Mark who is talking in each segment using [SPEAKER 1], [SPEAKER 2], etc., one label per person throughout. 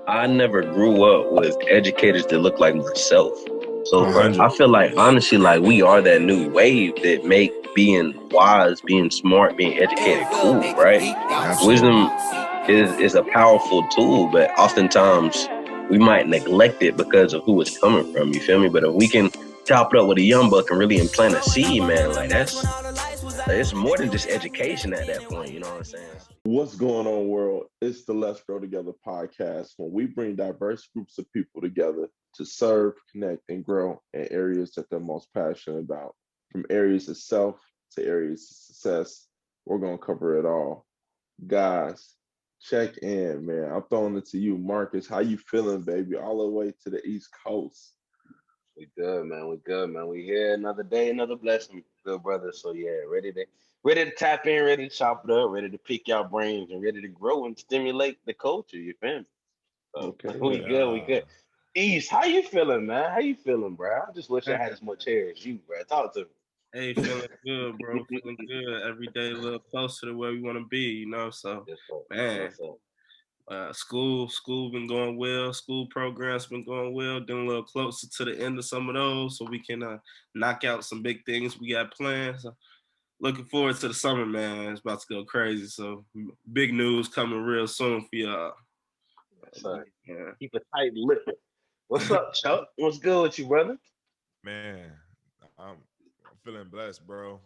[SPEAKER 1] I never grew up with educators that look like myself. So, but
[SPEAKER 2] 100.
[SPEAKER 1] I feel like honestly, like we are that new wave that make being wise, being smart, being educated cool, right?
[SPEAKER 2] Absolutely.
[SPEAKER 1] Wisdom is a powerful tool, but oftentimes we might neglect it because of who it's coming from. You feel me? But if we can chop it up with a young buck and really implant a seed, man, like it's more than just education at that point. You know what I'm saying?
[SPEAKER 3] What's going on, world? It's the Let's Grow Together podcast, when we bring diverse groups of people together to serve, connect, and grow in areas that they're most passionate about. From areas of self to areas of success, we're going to cover it all. Guys, check in, man. I'm throwing it to you, Marcus. How you feeling, baby? All the way to the East Coast.
[SPEAKER 4] We good, man. We good, man. We here another day, another blessing, good brother. So yeah, ready to tap in, ready to chop it up, ready to pick your brains, and ready to grow and stimulate the culture. You feel me? So
[SPEAKER 3] Okay,
[SPEAKER 4] we
[SPEAKER 3] man.
[SPEAKER 4] good, we good. East, how you feeling, man? How you feeling, bro? I just wish I
[SPEAKER 2] Hey,
[SPEAKER 4] had as much hair as you, bro. Talk to
[SPEAKER 2] hey, feeling good, bro. Feeling
[SPEAKER 4] me.
[SPEAKER 2] good. Every day a little closer to where we want to be, So,
[SPEAKER 4] Yes, sir.
[SPEAKER 2] man,
[SPEAKER 4] Yes, sir.
[SPEAKER 2] school been going well. School programs been going well. Getting a little closer to the end of some of those, so we can knock out some big things we got planned. So, looking forward to the summer, man. It's about to go crazy. So, big news coming real soon for y'all.
[SPEAKER 4] Yes, sir.
[SPEAKER 2] Yeah.
[SPEAKER 4] Keep a tight lip. What's up, Chuck? What's good with you, brother?
[SPEAKER 5] Man, I'm feeling blessed, bro.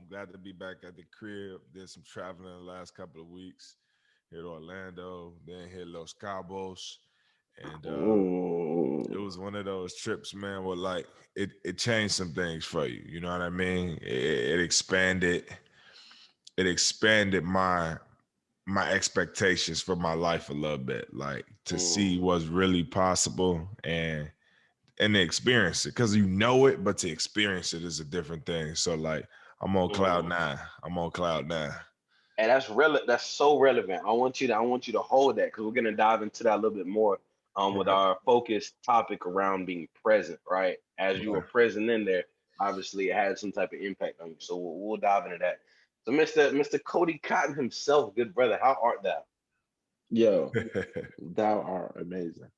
[SPEAKER 5] Glad to be back at the crib. Did some traveling the last couple of weeks. Hit Orlando, then hit Los Cabos, and it
[SPEAKER 3] Ooh.
[SPEAKER 5] was one of those trips, man. Where like it changed some things for you. You know what I mean? It expanded my expectations for my life a little bit, like to see
[SPEAKER 4] Mm,
[SPEAKER 5] what's really possible and to experience it, because you know it, but to experience it is a different thing. So like I'm on cloud
[SPEAKER 4] mm.
[SPEAKER 5] nine. I'm on cloud nine.
[SPEAKER 4] And that's so relevant. I want you to hold that because we're gonna dive into that a little bit more with
[SPEAKER 5] Okay.
[SPEAKER 4] our focus topic around being present, right? As you were
[SPEAKER 5] Okay.
[SPEAKER 4] present in there, obviously it had some type of impact on you. So we'll dive into that. So Mr. Cody Cotton himself, good brother, how art thou?
[SPEAKER 3] Yo, thou art amazing.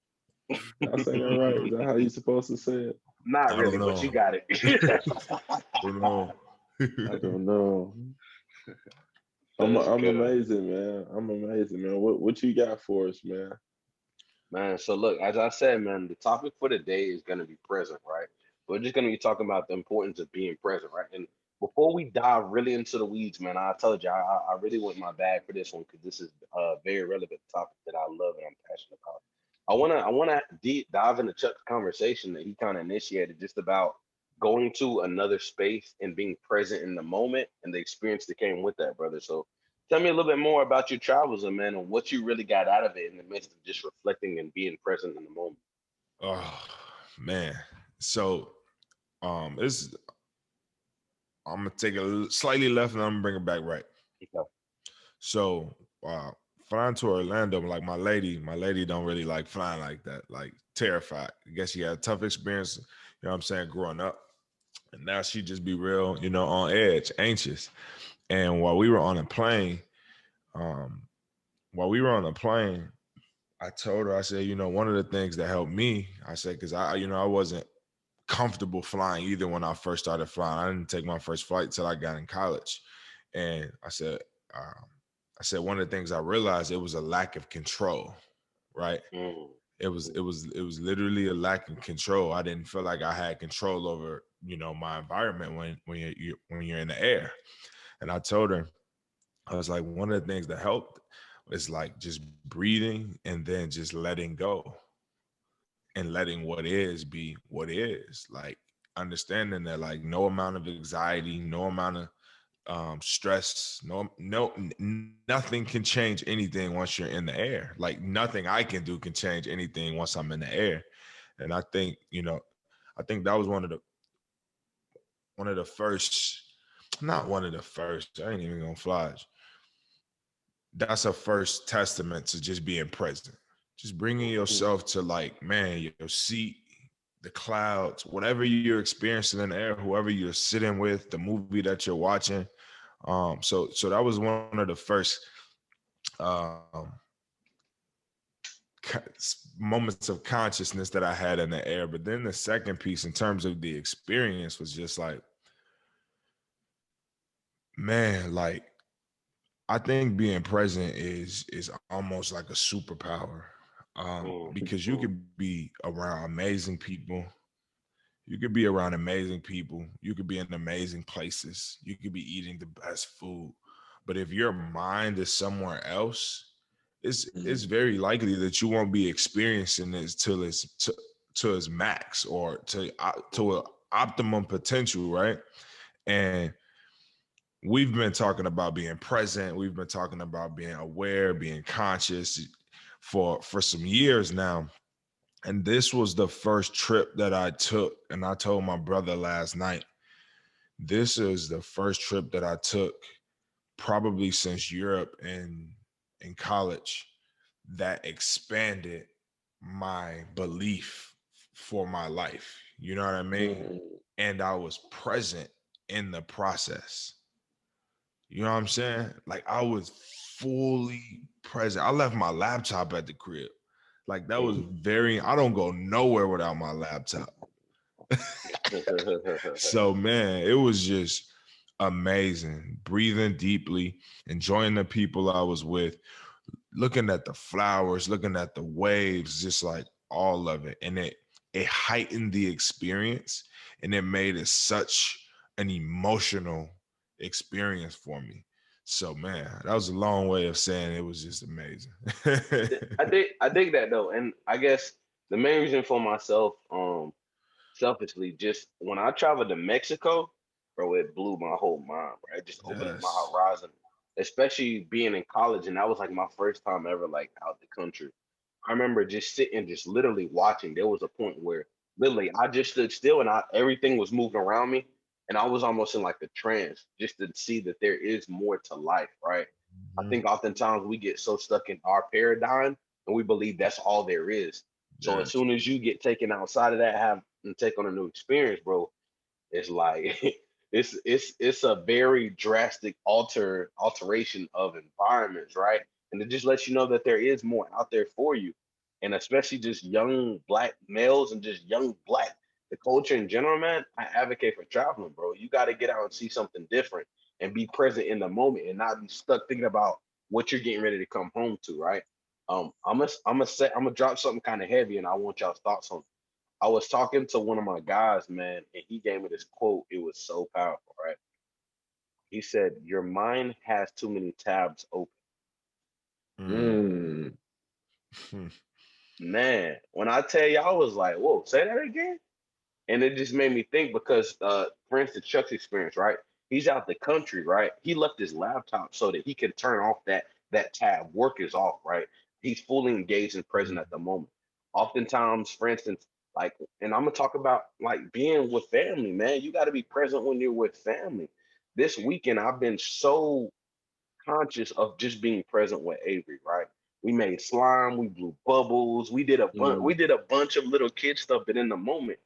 [SPEAKER 3] Did I say that right? Is that how you supposed to say it?
[SPEAKER 4] Not
[SPEAKER 5] I don't
[SPEAKER 4] really, but
[SPEAKER 5] know.
[SPEAKER 4] you got it.
[SPEAKER 5] I don't know.
[SPEAKER 3] I don't know.
[SPEAKER 4] That's
[SPEAKER 3] I'm
[SPEAKER 4] good.
[SPEAKER 3] amazing, man. I'm amazing, man. What you got for us, man?
[SPEAKER 4] Man, so look, as I said, man, the topic for today is going to be present, right? We're just going to be talking about the importance of being present, right? And before we dive really into the weeds, man, I told you I really went my bag for this one because this is a very relevant topic that I love and I'm passionate about. I wanna dive into Chuck's conversation that he kind of initiated just about going to another space and being present in the moment and the experience that came with that, brother. So tell me a little bit more about your travels, and man, and what you really got out of it in the midst of just reflecting and being present in the moment.
[SPEAKER 5] Oh man. So it's I'm gonna take a slightly left and I'm gonna bring it back right.
[SPEAKER 4] Okay.
[SPEAKER 5] So flying to Orlando, like my lady don't really like flying like that, like terrified. I guess she had a tough experience, you know what I'm saying, growing up. And now she just be real, on edge, anxious. And um, while we were on the plane, I told her, I said, one of the things that helped me, I said, because I wasn't comfortable flying either when I first started flying. I didn't take my first flight till I got in college. And um, I said, one of the things I realized, it was a lack of control, right?
[SPEAKER 4] Mm,
[SPEAKER 5] It was literally a lack of control. I didn't feel like I had control over, my environment when you're in the air. And I told her, I was like, one of the things that helped is like just breathing and then just letting go and letting what is be what is. Like understanding that like no amount of anxiety, no amount of stress, nothing can change anything once you're in the air. Like nothing I can do can change anything once I'm in the air. And I think that was one of the first, not one of the first. I ain't even gonna fly. That's a first testament to just being present. Just bringing yourself to like, man, your seat, the clouds, whatever you're experiencing in the air, whoever you're sitting with, the movie that you're watching. So that was one of the first um, moments of consciousness that I had in the air. But then the second piece, in terms of the experience, was just like, man, like, I think being present is almost like a superpower, because you could be around amazing people. You could be around amazing people. You could be in amazing places. You could be eating the best food. But if your mind is somewhere else, it's very likely that you won't be experiencing this till it's to its max, or to an optimum potential, right? And we've been talking about being present. We've been talking about being aware, being conscious for some years now. And this was the first trip that I took. And I told my brother last night, this is the first trip that I took probably since Europe and in college that expanded my belief for my life. You know what I mean? And I was present in the process. You know what I'm saying? Like, I was fully present. I left my laptop at the crib. Like, that was I don't go nowhere without my laptop. So, man, it was just amazing. Breathing deeply, enjoying the people I was with, looking at the flowers, looking at the waves, just like all of it. And it heightened the experience, and it made it such an emotional experience for me. So, man, that was a long way of saying it was just amazing.
[SPEAKER 4] I dig that though, and I guess the main reason for myself, selfishly, just when I traveled to Mexico, bro, it blew my whole mind, right? It just opened up my
[SPEAKER 5] Yes.
[SPEAKER 4] horizon, especially being in college, and that was like my first time ever like out the country. I remember just sitting, just literally watching. There was a point where literally I just stood still and everything was moving around me, and I was almost in like a trance just to see that there is more to life, right? I think oftentimes we get so stuck in our paradigm and we believe that's all there is. So as
[SPEAKER 5] Yes.
[SPEAKER 4] soon as you get taken outside of that, have and take on a new experience, bro, it's like it's a very drastic alteration of environments, right? And it just lets you know that there is more out there for you. And especially just young black males and just young black, the culture in general, man, I advocate for traveling, bro. You got to get out and see something different and be present in the moment and not be stuck thinking about what you're getting ready to come home to, right? I'm gonna drop something kind of heavy, and I want y'all's thoughts on it. I was talking to one of my guys, man, and he gave me this quote. It was so powerful, right? He said, "Your mind has too many tabs open."
[SPEAKER 3] Mm.
[SPEAKER 4] Man, when I tell you, I was like, "Whoa, say that again." And it just made me think because, for instance, Chuck's experience, right? He's out the country, right? He left his laptop so that he can turn off that tab. Work is off, right? He's fully engaged and present at the moment. Oftentimes, for instance, like, and I'm gonna talk about like being with family, man. You got to be present when you're with family. This weekend, I've been so conscious of just being present with Avery, right? We made slime, we blew bubbles, we did a bunch of little kid stuff, but in the moment,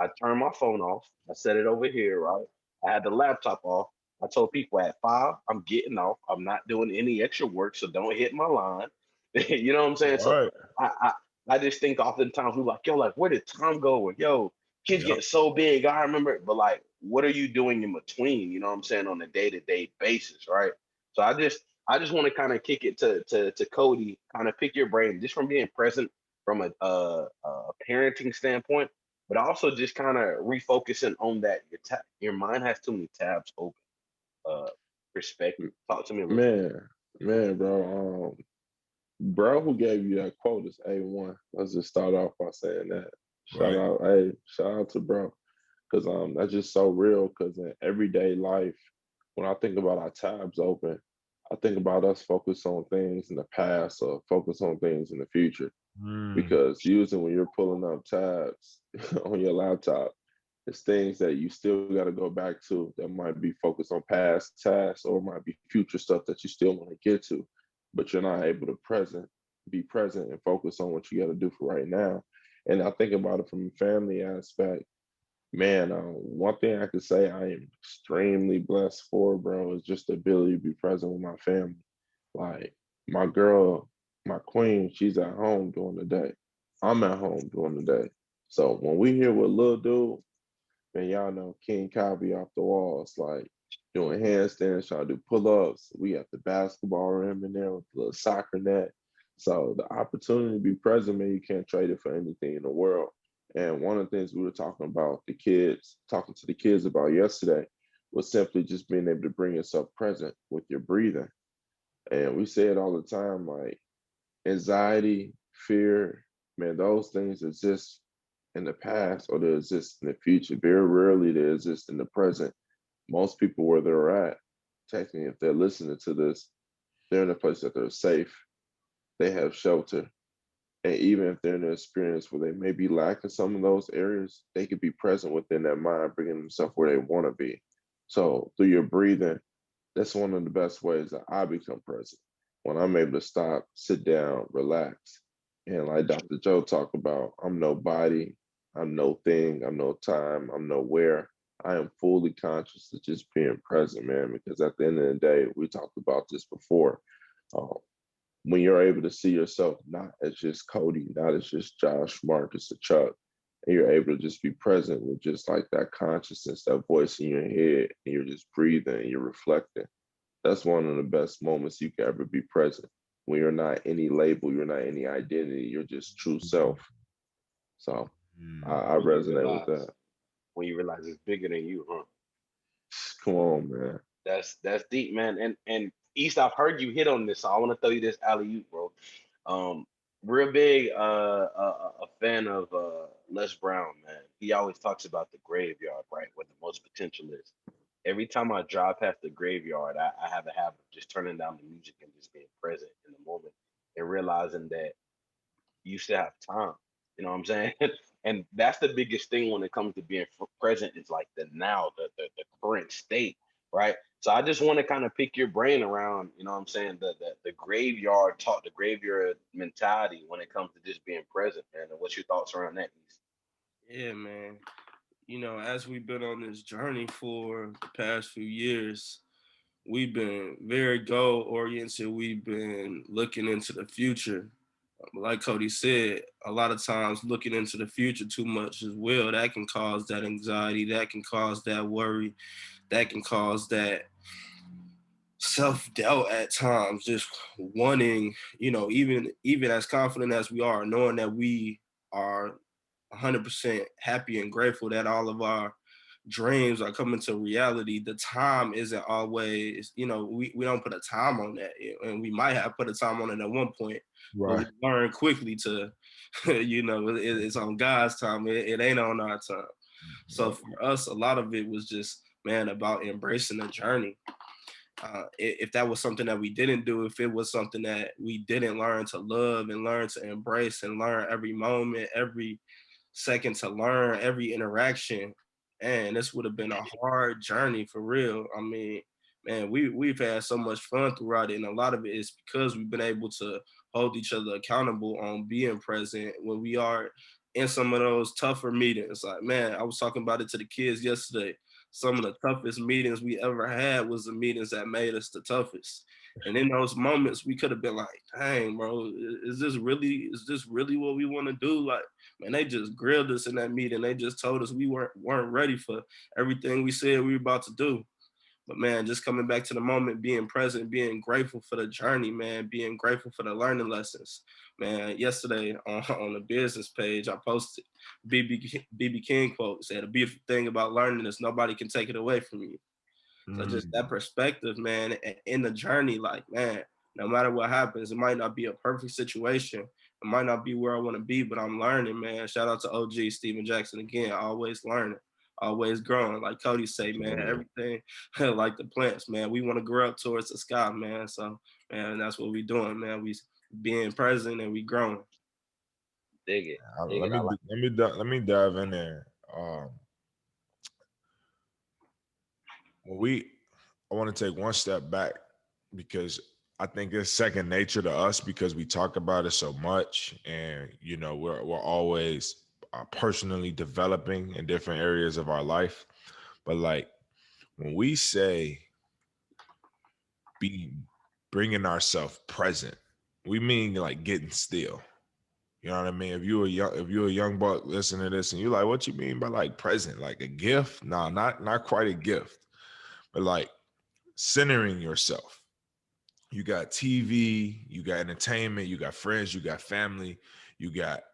[SPEAKER 4] I turned my phone off. I set it over here, right? I had the laptop off. I told people at 5, I'm getting off. I'm not doing any extra work, so don't hit my line. You know what I'm saying? So
[SPEAKER 5] Right.
[SPEAKER 4] I, I I just think oftentimes we're like, yo, like where did time go? Or yo, kids
[SPEAKER 5] Yep.
[SPEAKER 4] get so big. I remember, but like, what are you doing in between? You know what I'm saying, on a day-to-day basis, right? So I just want to kind of kick it to Cody, kind of pick your brain just from being present from a parenting standpoint, but also just kind of refocusing on that your mind has too many tabs open. Uh, Perspective. Talk to me a little bit.
[SPEAKER 3] Man, bro. Bro, who gave you that quote is A1. Let's just start off by saying that.
[SPEAKER 5] Right.
[SPEAKER 3] Shout out to bro. Because that's just so real. Because in everyday life, when I think about our tabs open, I think about us focus on things in the past or focus on things in the future. Because usually when you're pulling up tabs on your laptop, it's things that you still got to go back to that might be focused on past tasks or might be future stuff that you still want to get to, but you're not able to be present and focus on what you got to do for right now. And I think about it from a family aspect. Man, one thing I could say I am extremely blessed for, bro, is just the ability to be present with my family. Like my girl, My queen, she's at home during the day. I'm at home during the day. So when we hear what little dude, man, y'all know King Cobby off the walls, like doing handstands, trying to do pull-ups. We got the basketball rim in there with the little soccer net. So the opportunity to be present, man, you can't trade it for anything in the world. And one of the things we were talking about talking to the kids about yesterday was simply just being able to bring yourself present with your breathing. And we say it all the time, like anxiety, fear, man, those things exist in the past or they exist in the future. Very rarely they exist in the present. Most people where they're at, technically, if they're listening to this, they're in a place that they're safe, they have shelter. And even if they're in an experience where they may be lacking some of those areas, they could be present within their mind, bringing themselves where they want to be. So through your breathing, that's one of the best ways that I become present. When I'm able to stop, sit down, relax. And like Dr. Joe talked about, I'm no body, I'm no thing, I'm no time, I'm nowhere. I am fully conscious of just being present, man, because at the end of the day, we talked about this before. Um, when you're able to see yourself not as just Cody, not as just Josh, Marcus, or Chuck, and you're able to just be present with just like that consciousness, that voice in your head, and you're just breathing and you're reflecting. That's one of the best moments you can ever be present. When you're not any label, you're not any identity, you're just true self. So I
[SPEAKER 4] When you
[SPEAKER 3] resonate with
[SPEAKER 4] realize
[SPEAKER 3] that.
[SPEAKER 4] when you realize it's bigger than you, huh?
[SPEAKER 3] Come on, man.
[SPEAKER 4] That's deep, man. And East, I've heard you hit on this, so I want to throw you this alley oop, bro. Um, real big a fan of Les Brown, man. He always talks about the graveyard, right, where the most potential is. Every time I drive past the graveyard, I have a habit of just turning down the music and just being present in the moment and realizing that you still have time. You know what I'm saying? And that's the biggest thing when it comes to being present is like the now, the current state, right? So I just want to kind of pick your brain around, you know what I'm saying, the graveyard talk, the graveyard mentality when it comes to just being present, man. And what's your thoughts around that? East?
[SPEAKER 2] Yeah, man. As we've been on this journey for the past few years, we've been very goal oriented. We've been looking into the future. Like Cody said, a lot of times looking into the future too much as well, that can cause that anxiety, that can cause that worry, that can cause that self-doubt at times, just wanting, even as confident as we are, knowing that we are 100% happy and grateful that all of our dreams are coming to reality. The time isn't always, we don't put a time on that, and we might have put a time on it at one point, but we
[SPEAKER 5] Right.
[SPEAKER 2] learn quickly to it's on God's time. It ain't on our time. So
[SPEAKER 5] Yep.
[SPEAKER 2] for us, a lot of it was just, man, about embracing the journey. If that was something that we didn't do, if it was something that we didn't learn to love and learn to embrace and learn every moment, every second to learn, every interaction, and this would have been a hard journey for real. I mean, man, we've had so much fun throughout it, and a lot of it is because we've been able to hold each other accountable on being present when we are in some of those tougher meetings. Like, man, I was talking about it to the kids yesterday. Some of the toughest meetings we ever had was the meetings that made us the toughest. And in those moments, we could have been like, dang, bro, is this really what we want to do? Like, man, they just grilled us in that meeting. They just told us we weren't ready for everything we said we were about to do. But man, just coming back to the moment, being present, being grateful for the journey, man, being grateful for the learning lessons. Man, yesterday on the business page, I posted BB King quote, said, "A beautiful thing about learning is nobody can take it away from you." So just that perspective, man, in the journey, like, man, no matter what happens, it might not be a perfect situation. It might not be where I want to be, but I'm learning, man. Shout out to OG Steven Jackson again, always learning, always growing. Like Cody say, man, everything like the plants, man. We want to grow up towards the sky, man. So, man, that's what we doing, man. We being present and we growing.
[SPEAKER 4] Dig it, dig
[SPEAKER 5] Let
[SPEAKER 4] it. I
[SPEAKER 5] me
[SPEAKER 4] like.
[SPEAKER 5] let me dive in there. When we, I want to take one step back because I think it's second nature to us because we talk about it so much, and we're always personally developing in different areas of our life. But like when we say being bringing ourselves present, we mean like getting still. You know what I mean? If you're a young buck listening to this and you're like, what you mean by like present? Like a gift? No, not quite a gift, but like centering yourself. You got TV, you got entertainment, you got friends, you got family, you got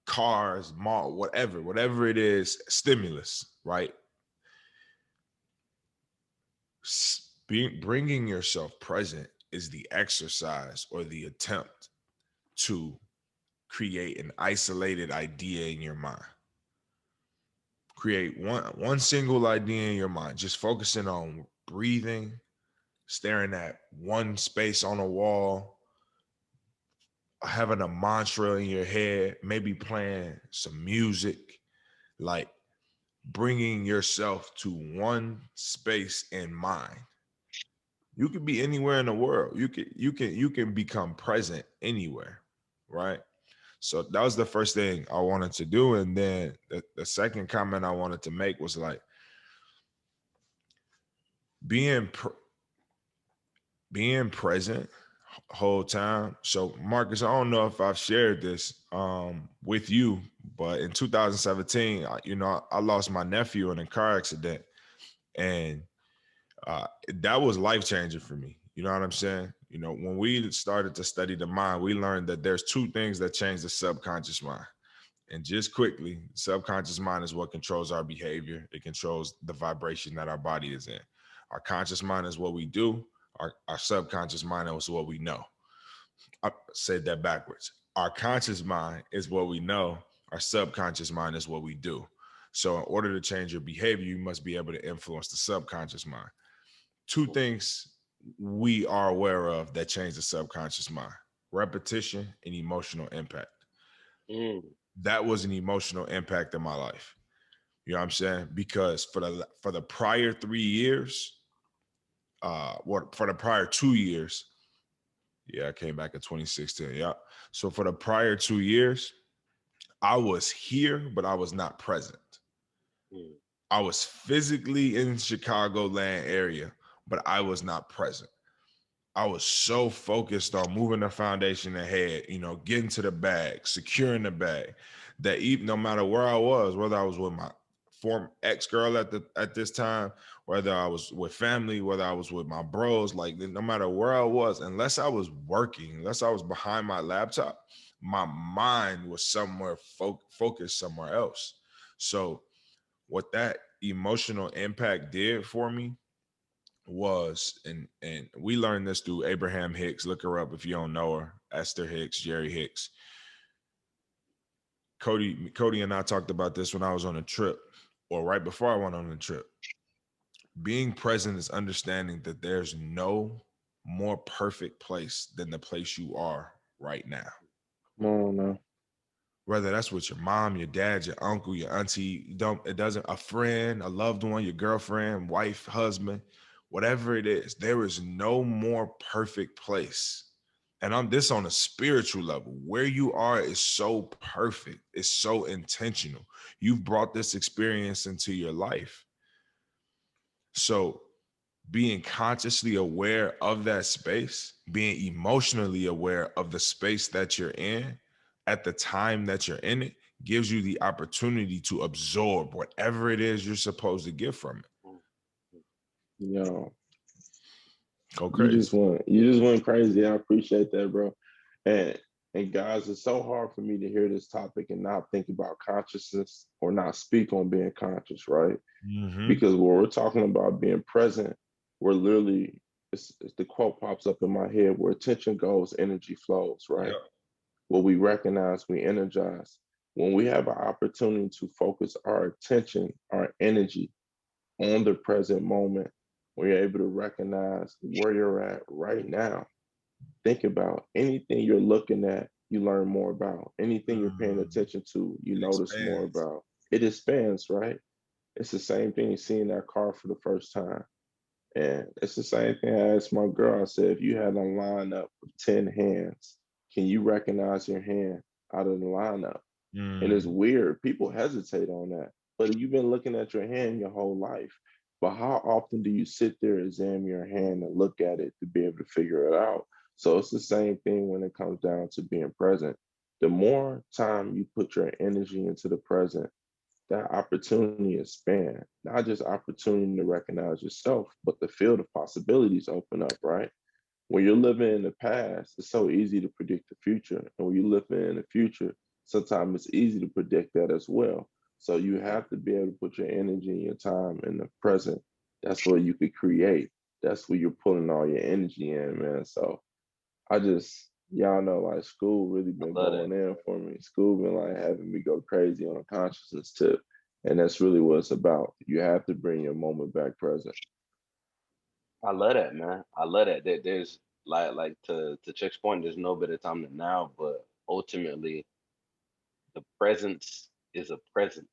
[SPEAKER 5] cars, mall, whatever it is, stimulus, right? Bringing yourself present is the exercise or the attempt to create an isolated idea in your mind. Create one single idea in your mind, just focusing on breathing, staring at one space on a wall, having a mantra in your head, maybe playing some music, like bringing yourself to one space in mind. You could be anywhere in the world. You can become present anywhere, right? So that was the first thing I wanted to do. And then the second comment I wanted to make was like being present whole time. So Marcus, I don't know if I've shared this with you, but in 2017, I lost my nephew in a car accident, and that was life-changing for me. You know what I'm saying? You know, when we started to study the mind, we learned that there's two things that change the subconscious mind. And just quickly, subconscious mind is what controls our behavior. It controls the vibration that our body is in. Our conscious mind is what we do. Our subconscious mind is what we know. I said that backwards. Our conscious mind is what we know. Our subconscious mind is what we do. So in order to change your behavior, you must be able to influence the subconscious mind. Two things we are aware of that change the subconscious mind: repetition and emotional impact. That was an emotional impact in my life. You know what I'm saying? Because for the prior 3 years, for the prior 2 years, I came back in 2016. Yeah. So for the prior 2 years, I was here, but I was not present. I was physically in Chicagoland area, but I was not present. I was so focused on moving the foundation ahead, getting to the bag, securing the bag, that even no matter where I was, whether I was with my former ex-girl at this time, whether I was with family, whether I was with my bros, like no matter where I was, unless I was working, unless I was behind my laptop, my mind was somewhere focused somewhere else. So what that emotional impact did for me was, and we learned this through Abraham Hicks. Look her up if you don't know her. Esther Hicks, Jerry Hicks. Cody and I talked about this when I was on a trip, or right before I went on the trip. Being present is understanding that there's no more perfect place than the place you are right now.
[SPEAKER 3] Come on now.
[SPEAKER 5] Whether that's with your mom, your dad, your uncle, your auntie, a friend, a loved one, your girlfriend, wife, husband, whatever it is, there is no more perfect place. And I'm this on a spiritual level. Where you are is so perfect. It's so intentional. You've brought this experience into your life. So being consciously aware of that space, being emotionally aware of the space that you're in at the time that you're in it, gives you the opportunity to absorb whatever it is you're supposed to get from it.
[SPEAKER 3] Yo,
[SPEAKER 5] Go crazy.
[SPEAKER 3] You just went crazy. I appreciate that, bro. And guys, it's so hard for me to hear this topic and not think about consciousness or not speak on being conscious, right?
[SPEAKER 5] Mm-hmm.
[SPEAKER 3] Because when we're talking about being present, we're literally, it's the quote pops up in my head: where attention goes, energy flows, right?
[SPEAKER 5] Yep.
[SPEAKER 3] What we recognize, we energize. When we have an opportunity to focus our attention, our energy on the present moment, when you're able to recognize where you're at right now, think about anything you're looking at, you learn more about. Anything you're paying attention to, you notice more about. It expands, right? It's the same thing seeing that car for the first time. And it's the same thing I asked my girl. I said, if you had a lineup of 10 hands, can you recognize your hand out of the lineup? And it's weird. People hesitate on that. But you've been looking at your hand your whole life. But how often do you sit there, examine your hand, and look at it to be able to figure it out? So it's the same thing when it comes down to being present. The more time you put your energy into the present, that opportunity expand, not just opportunity to recognize yourself, but the field of possibilities open up, right? When you're living in the past, it's so easy to predict the future. And when you live in the future, sometimes it's easy to predict that as well. So you have to be able to put your energy and your time in the present. That's where you could create. That's where you're pulling all your energy in, man. So I just, y'all know, like school really
[SPEAKER 4] I
[SPEAKER 3] been
[SPEAKER 4] love that.
[SPEAKER 3] going in for me. School been like having me go crazy on a consciousness tip. And that's really what it's about. You have to bring your moment back present.
[SPEAKER 4] I love that, man. I love that. There's like to Chuck's point, there's no better time than now, but ultimately the presence is a present.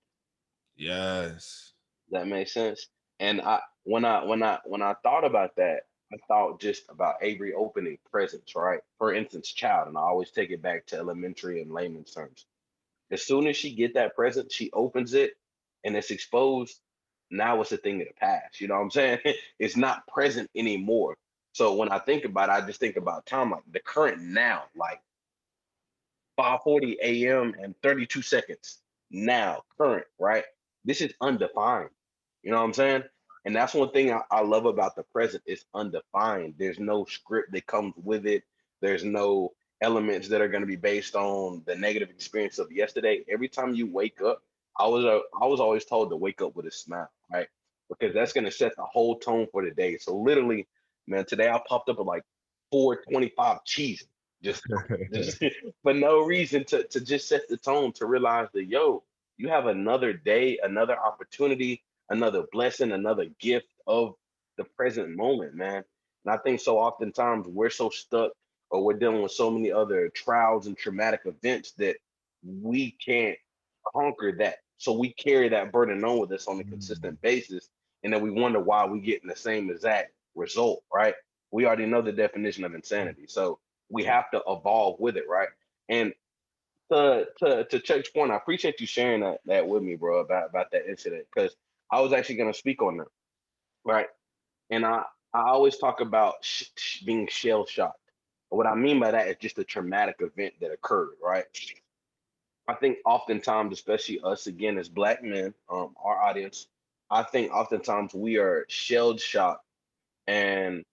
[SPEAKER 5] Yes.
[SPEAKER 4] That makes sense. And when I thought about that, I thought just about Avery opening presents, right? For instance, child, and I always take it back to elementary and layman's terms. As soon as she get that present, she opens it and it's exposed. Now it's a thing of the past. You know what I'm saying? It's not present anymore. So when I think about it, I just think about time, like the current now, like 5:40 a.m. and 32 seconds now, current, right? This is undefined. You know what I'm saying? And that's one thing I love about the present. It's undefined. There's no script that comes with it. There's no elements that are going to be based on the negative experience of yesterday. Every time you wake up, I was always told to wake up with a smile, right? Because that's going to set the whole tone for the day. So literally, man, today I popped up at like 4:25 cheese, just just for no reason to just set the tone to realize that yo, you have another day, another opportunity, another blessing, another gift of the present moment, man. And I think so oftentimes we're so stuck or we're dealing with so many other trials and traumatic events that we can't conquer that. So we carry that burden on with us on a
[SPEAKER 5] Mm.
[SPEAKER 4] consistent basis. And then we wonder why we get in the same exact result, right? We already know the definition of insanity. So we have to evolve with it, right? And to Chuck's point, I appreciate you sharing that with me, bro, about that incident because I was actually going to speak on that, right? And I always talk about being shell shocked. What I mean by that is just a traumatic event that occurred, right? I think oftentimes, especially us again as black men, our audience, I think oftentimes we are shell shocked, and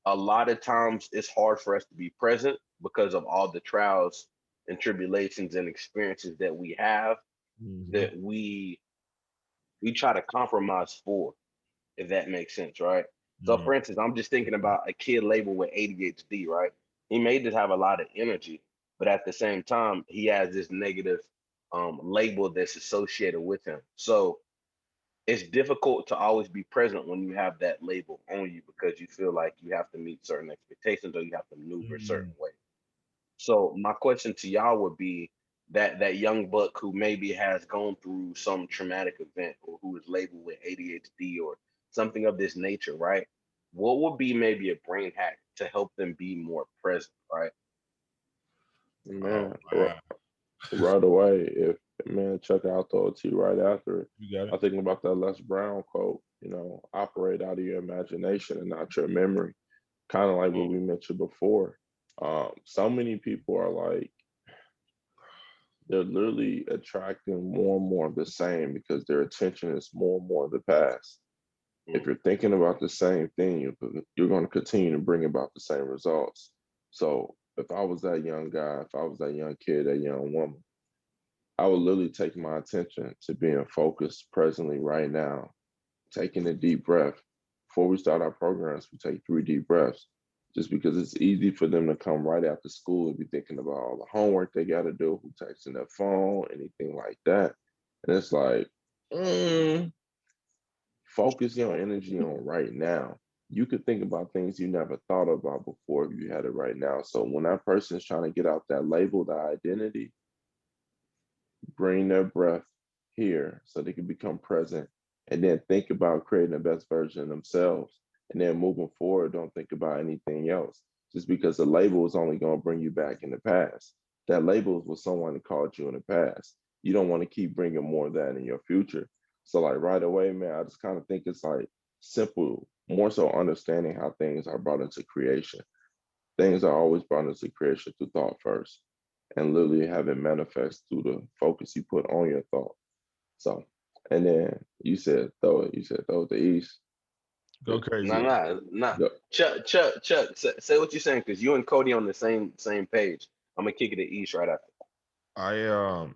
[SPEAKER 4] a lot of times it's hard for us to be present because of all the trials and tribulations and experiences that we have
[SPEAKER 5] Mhm.
[SPEAKER 4] that we try to compromise for, if that makes sense, right? So
[SPEAKER 5] Mm.
[SPEAKER 4] for instance, I'm just thinking about a kid labeled with ADHD, right? He may just have a lot of energy, but at the same time, he has this negative label that's associated with him. So it's difficult to always be present when you have that label on you because you feel like you have to meet certain expectations or you have to maneuver a certain
[SPEAKER 5] Mm.
[SPEAKER 4] way. So my question to y'all would be that young buck who maybe has gone through some traumatic event or who is labeled with ADHD or something of this nature, right? What would be maybe a brain hack to help them be more present, right?
[SPEAKER 5] Oh
[SPEAKER 3] Man,
[SPEAKER 5] wow.
[SPEAKER 3] right away, if man, check out the OT right after it.
[SPEAKER 5] You got it.
[SPEAKER 3] I'm thinking about that Les Brown quote, operate out of your imagination and not your memory. Kind of like what
[SPEAKER 4] Mm,
[SPEAKER 3] we mentioned before. So many people are like, they're literally attracting more and more of the same because their attention is more and more of the past. If
[SPEAKER 4] mm,
[SPEAKER 3] you're thinking about the same thing, you're going to continue to bring about the same results. So if I was that young guy, if I was that young kid, that young woman, I would literally take my attention to being focused presently right now, taking a deep breath. Before we start our programs, we take 3 deep breaths just because it's easy for them to come right after school and be thinking about all the homework they got to do, who texting their phone, anything like that. And it's like, mm, focus your energy on right now. You could think about things you never thought about before if you had it right now. So when that person is trying to get out that label, that identity, bring their breath here so they can become present and then think about creating the best version of themselves. And then moving forward, don't think about anything else. Just because the label is only going to bring you back in the past. That label is what someone called you in the past. You don't want to keep bringing more of that in your future. So, like, right away, man, I just kind of think it's like simple, more so understanding how things are brought into creation. things are always brought into creation through thought first, and literally have it manifest through the focus you put on your thought. So, and then you said throw it to East.
[SPEAKER 5] Go
[SPEAKER 4] Nah,
[SPEAKER 5] crazy.
[SPEAKER 4] nah.
[SPEAKER 3] Go.
[SPEAKER 4] Chuck, say what you're saying, because you and Cody on the same page. I'm gonna kick it to East right after.
[SPEAKER 5] I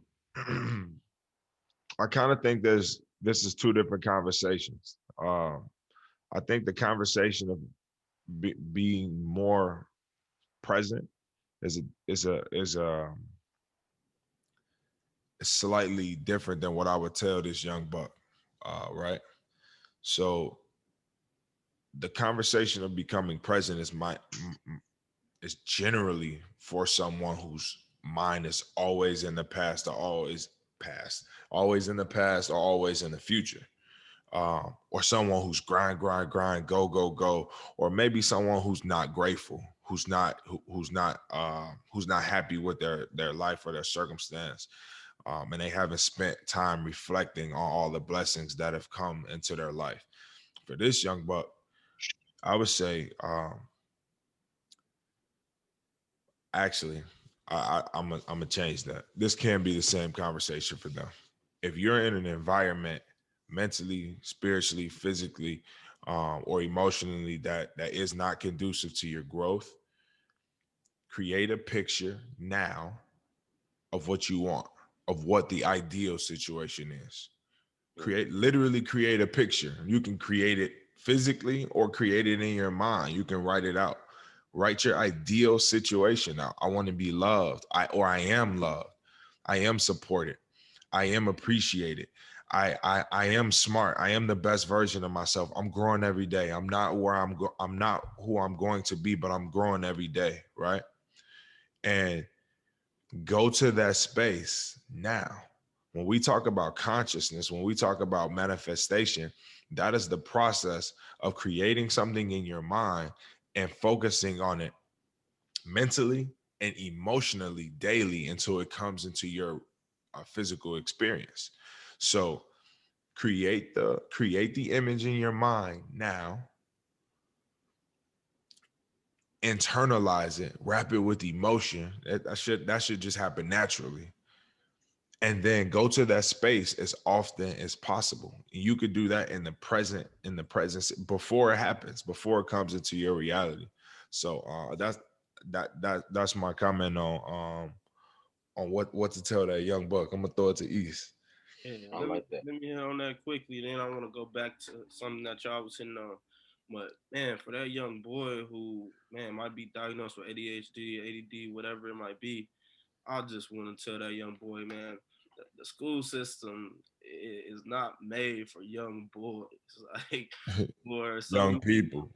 [SPEAKER 5] I kind of think this is two different conversations. I think the conversation of being more present is slightly different than what I would tell this young buck, right? So the conversation of becoming present is generally for someone whose mind is always in the past or always in the past or always in the future. Or someone who's grind, go, go, go, or maybe someone who's not grateful, who's not happy with their life or their circumstance, and they haven't spent time reflecting on all the blessings that have come into their life. For this young buck, I would say, actually, I'm gonna change that. This can be the same conversation for them. If you're in an environment mentally, spiritually, physically, or emotionally that is not conducive to your growth, create a picture now of what you want, of what the ideal situation is. Literally create a picture. You can create it physically or create it in your mind. You can write it out. Write your ideal situation out. I want to be loved. I am loved. I am supported. I am appreciated. I am smart. I am the best version of myself. I'm growing every day. I'm not where I'm not who I'm going to be, but I'm growing every day, right? And go to that space now. When we talk about consciousness, when we talk about manifestation, that is the process of creating something in your mind and focusing on it mentally and emotionally daily until it comes into your physical experience. So create the image in your mind now, internalize it, wrap it with emotion. That should just happen naturally. And then go to that space as often as possible. You could do that in the presence before it happens, before it comes into your reality. So that's my comment on what to tell that young buck. I'm gonna throw it to East.
[SPEAKER 2] Yeah,
[SPEAKER 4] I
[SPEAKER 2] let me
[SPEAKER 4] like that.
[SPEAKER 2] let me hit on that quickly. Then I want to go back to something that y'all was hitting on. But man, for that young boy who might be diagnosed with ADHD, ADD, whatever it might be, I just want to tell that young boy, man, the school system is not made for young boys. Like for
[SPEAKER 5] Young
[SPEAKER 2] some
[SPEAKER 5] people.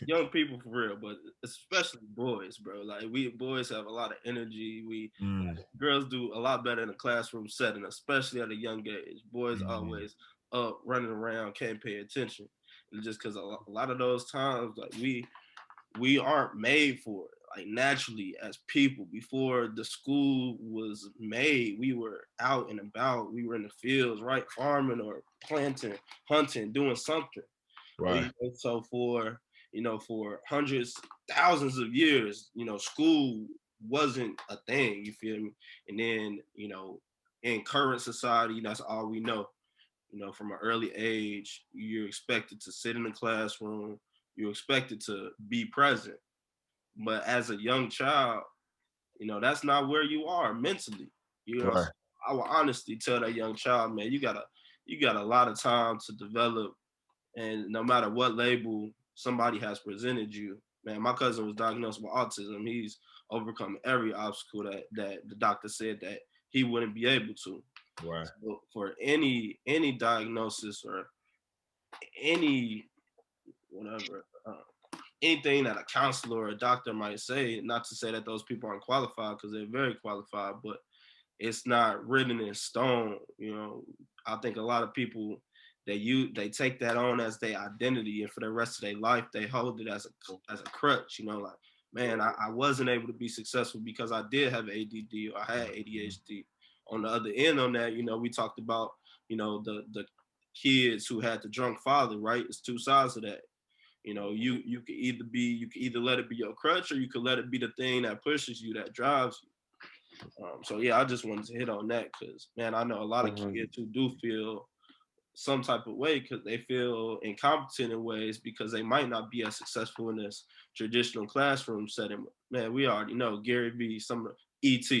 [SPEAKER 2] young people for real, but especially boys, bro. Like we boys have a lot of energy. We
[SPEAKER 5] Mm,
[SPEAKER 2] girls do a lot better in a classroom setting, especially at a young age. Boys
[SPEAKER 5] mm,
[SPEAKER 2] always up, running around, can't pay attention. And just because a lot of those times, like we aren't made for it. Like naturally, as people, before the school was made, we were out and about. We were in the fields, right, farming or planting, hunting, doing something.
[SPEAKER 5] right.
[SPEAKER 2] So for for hundreds, thousands of years, school wasn't a thing. You feel me? And then in current society, that's all we know. From an early age, you're expected to sit in the classroom. You're expected to be present. But as a young child, that's not where you are mentally. So
[SPEAKER 5] Right.
[SPEAKER 2] I will honestly tell that young child, man, you got a lot of time to develop, and no matter what label somebody has presented you, man, my cousin was diagnosed with autism. He's overcome every obstacle that the doctor said that he wouldn't be able to.
[SPEAKER 5] Right.
[SPEAKER 2] So for any diagnosis or any whatever, anything that a counselor or a doctor might say, not to say that those people aren't qualified, because they're very qualified, but it's not written in stone. I think a lot of people, they take that on as their identity, and for the rest of their life they hold it as a crutch. Like, man, I wasn't able to be successful because I did have ADD or I had ADHD. On the other end on that, we talked about the kids who had the drunk father, right? It's two sides of that. You know, you could either let it be your crutch, or you could let it be the thing that pushes you, that drives you. So yeah, I just wanted to hit on that because, man, I know a lot of kids who do feel some type of way because they feel incompetent in ways because they might not be as successful in this traditional classroom setting. Man, we already know Gary Vee, some of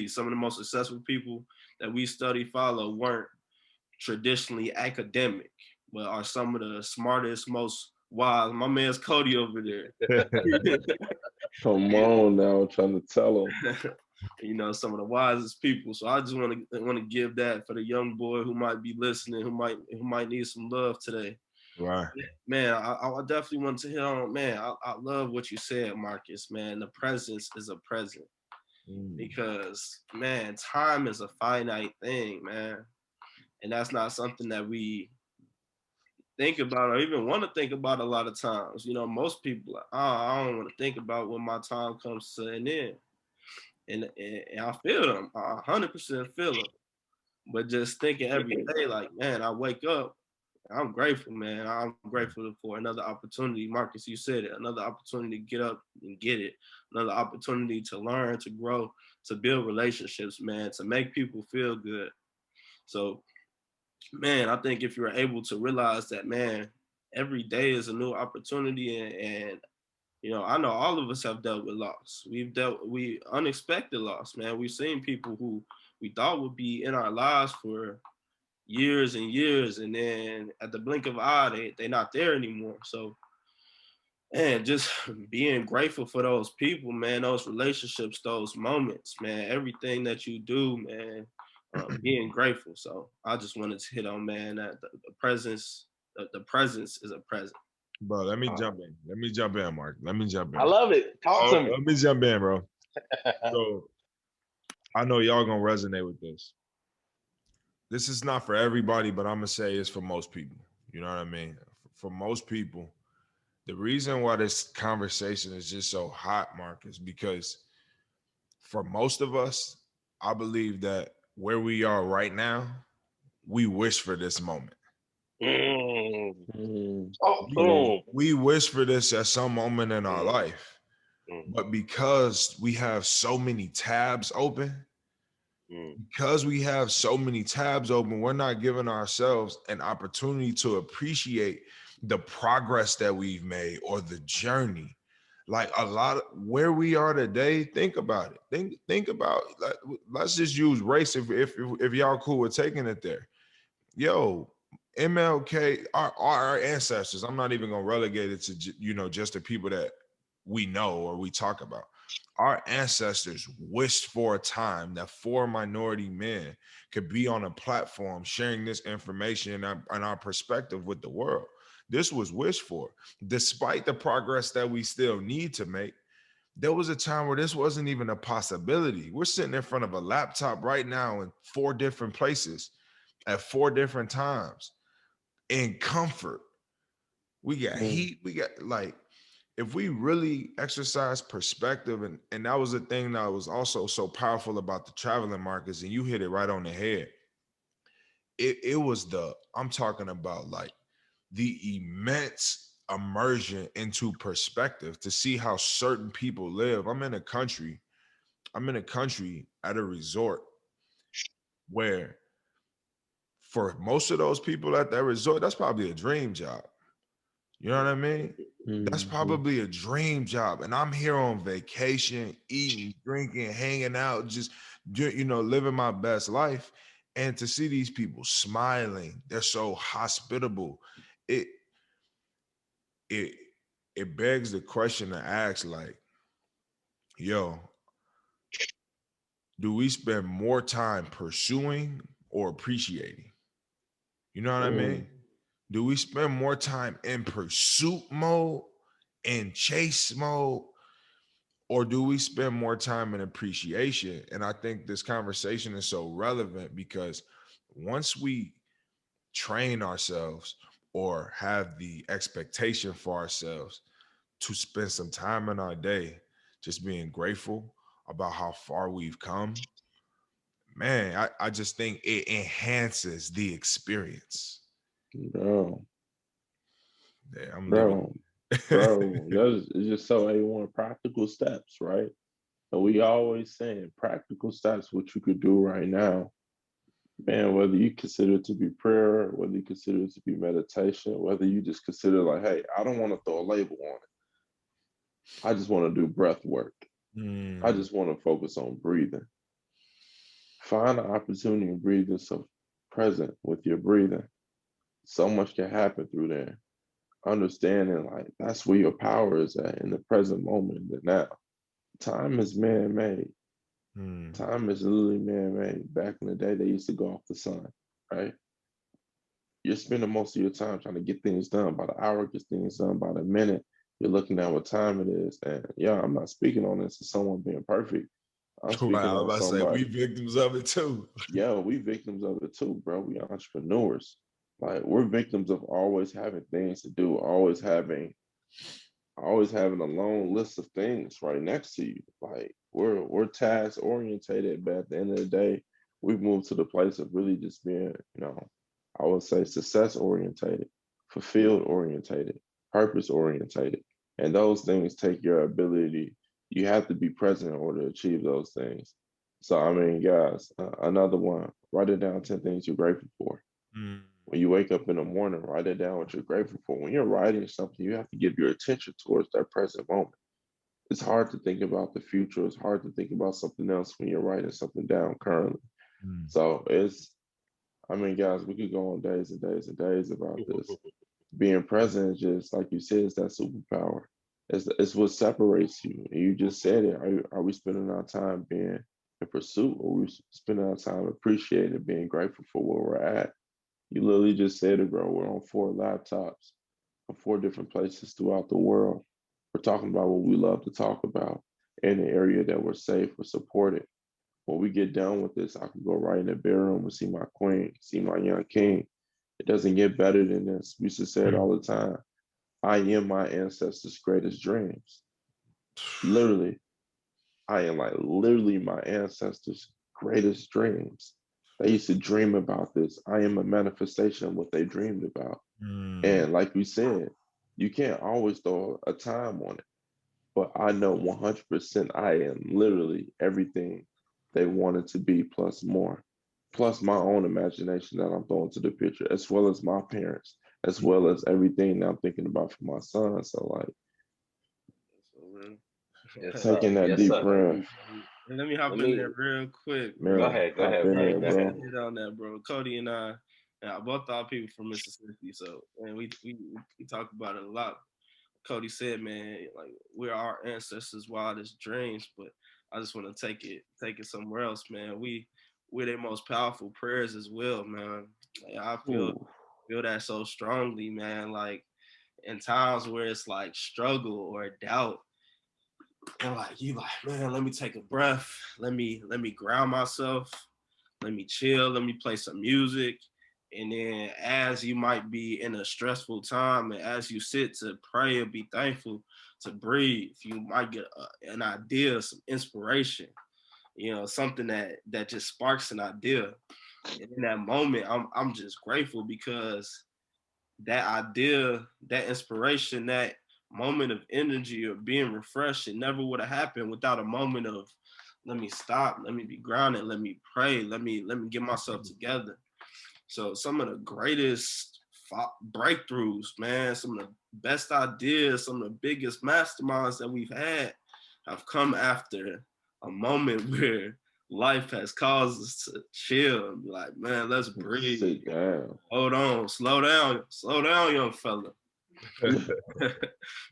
[SPEAKER 2] some of the most successful people that we follow weren't traditionally academic, but are some of the smartest, most wise. My man's Cody over there.
[SPEAKER 3] Come on now, I'm trying to tell him.
[SPEAKER 2] You know, some of the wisest people. So I just want to give that for the young boy who might be listening, who might need some love today.
[SPEAKER 5] Right.
[SPEAKER 2] Man, I definitely want to hit on, man, I love what you said, Marcus, man. The presence is a present. Because, man, time is a finite thing, man. And that's not something that we think about or even want to think about a lot of times. You know, most people are, oh, I don't want to think about when my time comes to an end. And I feel them. I 100% feel them. But just thinking every day, like, man, I wake up, I'm grateful, man. I'm grateful for another opportunity. Marcus, you said it, another opportunity to get up and get it. Another opportunity to learn, to grow, to build relationships, man, to make people feel good. So, man, I think if you're able to realize that, man, every day is a new opportunity, and you know, I know all of us have dealt with loss. We unexpected loss, man. We've seen people who we thought would be in our lives for years and years, and then at the blink of an eye, they're not there anymore. So, and just being grateful for those people, man, those relationships, those moments, man, everything that you do, man, being grateful. So I just wanted to hit on, man, that the presence is a present.
[SPEAKER 5] Bro, let me jump in. Let me jump in, Mark. Let me jump in.
[SPEAKER 4] I love it. Talk to me.
[SPEAKER 5] Let me jump in, bro. So I know y'all gonna resonate with this. This is not for everybody, but I'm gonna say it's for most people. You know what I mean? For most people, the reason why this conversation is just so hot, Mark, is because for most of us, I believe that where we are right now, we wish for this moment. We wish for this at some moment in our life. But because we have so many tabs open, we're not giving ourselves an opportunity to appreciate the progress that we've made or the journey. Like a lot of where we are today, think about it. Think about, like, let's just use race if y'all cool with taking it there. Yo, MLK, our ancestors, I'm not even gonna relegate it to, you know, just the people that we know or we talk about. Our ancestors wished for a time that 4 minority men could be on a platform sharing this information and our perspective with the world. This was wished for. Despite the progress that we still need to make, there was a time where this wasn't even a possibility. We're sitting in front of a laptop right now in 4 different places at 4 different times in comfort. We got heat, we got, like, if we really exercise perspective, and that was the thing that was also so powerful about the traveling markets, and you hit it right on the head. It was I'm talking about, like, the immense immersion into perspective to see how certain people live. I'm in a country at a resort where for most of those people at that resort, that's probably a dream job. You know what I mean? That's probably a dream job. And I'm here on vacation, eating, drinking, hanging out, just, you know, living my best life. And to see these people smiling, they're so hospitable. It begs the question to ask, like, yo, do we spend more time pursuing or appreciating? You know what I mean? Do we spend more time in pursuit mode, in chase mode, or do we spend more time in appreciation? And I think this conversation is so relevant because once we train ourselves or have the expectation for ourselves to spend some time in our day just being grateful about how far we've come, man, I just think it enhances the experience.
[SPEAKER 3] Bro,
[SPEAKER 5] Yeah, I'm leaving.
[SPEAKER 3] Bro, it's just so A1 practical steps, right? And we always saying practical steps, what you could do right now. Man, whether you consider it to be prayer, whether you consider it to be meditation, whether you just consider like, hey, I don't want to throw a label on it. I just want to do breath work. I just want to focus on breathing. Find an opportunity to breathe yourself present with your breathing. So much can happen through there. Understanding like that's where your power is at in the present moment, the now. Time is man-made. Time is literally man-made. Back in the day, they used to go off the sun, right? You're spending most of your time trying to get things done by the hour, get things done by the minute. You're looking at what time it is. And yeah, I'm not speaking on this as someone being perfect. I'm
[SPEAKER 5] Right,
[SPEAKER 3] speaking
[SPEAKER 5] I was
[SPEAKER 3] on
[SPEAKER 5] about to say we
[SPEAKER 3] somebody.
[SPEAKER 5] victims of it too.
[SPEAKER 3] Yeah, we victims of it too, bro. We entrepreneurs. Like we're victims of always having things to do, always having a long list of things right next to you. Like we're task orientated, but at the end of the day, we've moved to the place of really just being, I would say success orientated, fulfilled orientated, purpose orientated. And those things take your ability. You have to be present in order to achieve those things. So I mean, guys, another one. Write it down 10 things you're grateful for. When you wake up in the morning, write it down what you're grateful for. When you're writing something, you have to give your attention towards that present moment. It's hard to think about the future. It's hard to think about something else when you're writing something down currently. So I mean, guys, we could go on days and days and days about this. Being present is just, like you said, is that superpower. It's what separates you. And you just said it. Are we spending our time being in pursuit, or are we spending our time appreciating, being grateful for where we're at? You literally just said it, bro. We're on 4 laptops from 4 different places throughout the world. We're talking about what we love to talk about in the area that we're safe, we're supported. When we get done with this, I can go right in the bedroom and see my queen, see my young king. It doesn't get better than this. We used to say it all the time. I am my ancestors' greatest dreams. Literally, I am like literally my ancestors' greatest dreams. They used to dream about this. I am a manifestation of what they dreamed about. And like we said, you can't always throw a time on it. But I know 100% I am literally everything they wanted to be plus more, plus my own imagination that I'm throwing to the picture, as well as my parents, as well as everything that I'm thinking about for my son. So like
[SPEAKER 4] Yes, sir.
[SPEAKER 3] taking that
[SPEAKER 4] Yes,
[SPEAKER 3] deep
[SPEAKER 4] sir.
[SPEAKER 3] breath,
[SPEAKER 2] And let me hop in there real quick,
[SPEAKER 4] Go
[SPEAKER 2] bro.
[SPEAKER 3] man,
[SPEAKER 4] ahead,
[SPEAKER 3] hop in
[SPEAKER 4] bro.
[SPEAKER 3] there,
[SPEAKER 4] Go
[SPEAKER 3] bro.
[SPEAKER 4] ahead.
[SPEAKER 2] Hit on that, bro. Cody and I both are people from Mississippi, so and we talk about it a lot. Cody said, man, like we're our ancestors' wildest dreams, but I just want to take it somewhere else, man. We're their most powerful prayers as well, man. Like, I
[SPEAKER 3] Ooh.
[SPEAKER 2] feel that so strongly, man. Like in times where it's like struggle or doubt, and like you like, man, let me take a breath, let me ground myself, let me chill, let me play some music. And then as you might be in a stressful time and as you sit to pray and be thankful to breathe, you might get an idea, some inspiration, something that just sparks an idea. And in that moment, I'm just grateful because that idea, that inspiration, that moment of energy of being refreshed, it never would have happened without a moment of let me stop, let me be grounded, let me pray, let me get myself together. So some of the greatest breakthroughs, man, some of the best ideas, some of the biggest masterminds that we've had have come after a moment where life has caused us to chill and be like, man, let's breathe.
[SPEAKER 3] Sit down.
[SPEAKER 2] Hold on, slow down, young fella.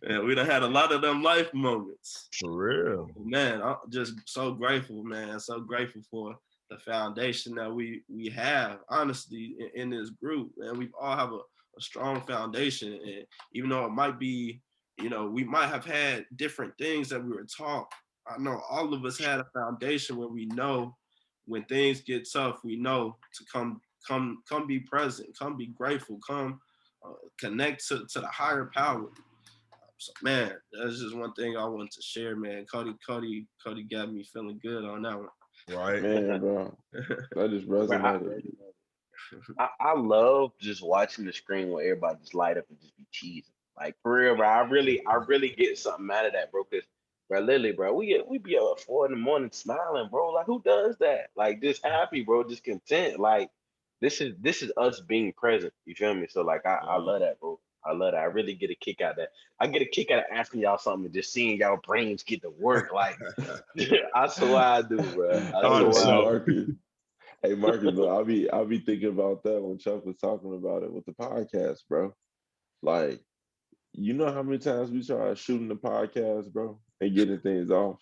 [SPEAKER 2] And we done had a lot of them life moments.
[SPEAKER 5] For real.
[SPEAKER 2] Man, I'm just so grateful, man. So grateful for the foundation that we have, honestly, in this group. And we all have a strong foundation. And even though it might be, we might have had different things that we were taught, I know all of us had a foundation where we know when things get tough, we know to come be present, come be grateful, come connect to the higher power. So man, that's just one thing I want to share, man. Cody got me feeling good on that one.
[SPEAKER 5] Right.
[SPEAKER 3] Man, bro. That just resonated.
[SPEAKER 4] I love just watching the screen where everybody just light up and just be cheesing. Like for real, bro. I really get something out of that, bro. Cause, bro, literally, bro, we be up at 4 a.m. smiling, bro. Like who does that? Like just happy, bro. Just content. Like this is us being present. You feel me? So like I love that, bro. I love that. I really get a kick out of that. I get a kick out of asking y'all something and just seeing y'all brains get to work. Like I swear I do, bro. I
[SPEAKER 5] Thought
[SPEAKER 4] swear I
[SPEAKER 5] so.
[SPEAKER 3] Marcus. Hey Marcus, but I'll be thinking about that when Chuck was talking about it with the podcast, bro. Like, you know how many times we try shooting the podcast, bro, and getting things off?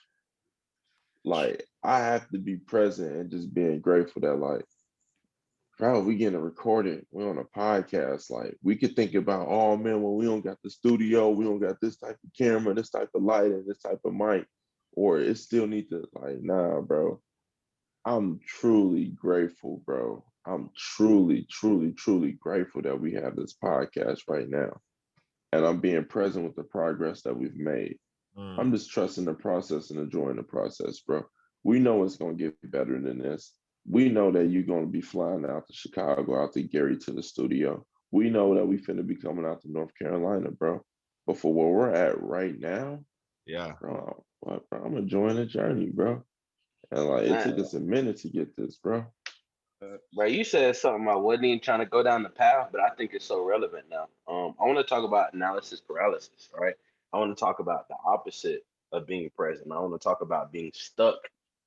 [SPEAKER 3] Like, I have to be present and just being grateful that, like, bro, we getting it recorded. We're on a podcast. Like, we could think about, oh man, well, we don't got the studio, we don't got this type of camera, this type of lighting, this type of mic, or it still need to, like, nah, bro. I'm truly grateful, bro. I'm truly, truly, truly grateful that we have this podcast right now. And I'm being present with the progress that we've made. I'm just trusting the process and enjoying the process, bro. We know it's going to get better than this. We know that you're going to be flying out to Chicago, out to Gary to the studio. We know that we finna be coming out to North Carolina, bro. But for where we're at right now,
[SPEAKER 5] Yeah.
[SPEAKER 3] bro, I'm enjoying the journey, bro. And like, it took
[SPEAKER 4] man.
[SPEAKER 3] us a minute to get this, bro.
[SPEAKER 4] Bro, you said something I wasn't even trying to go down the path, but I think it's so relevant now. I want to talk about analysis paralysis, right? I want to talk about the opposite of being present. I want to talk about being stuck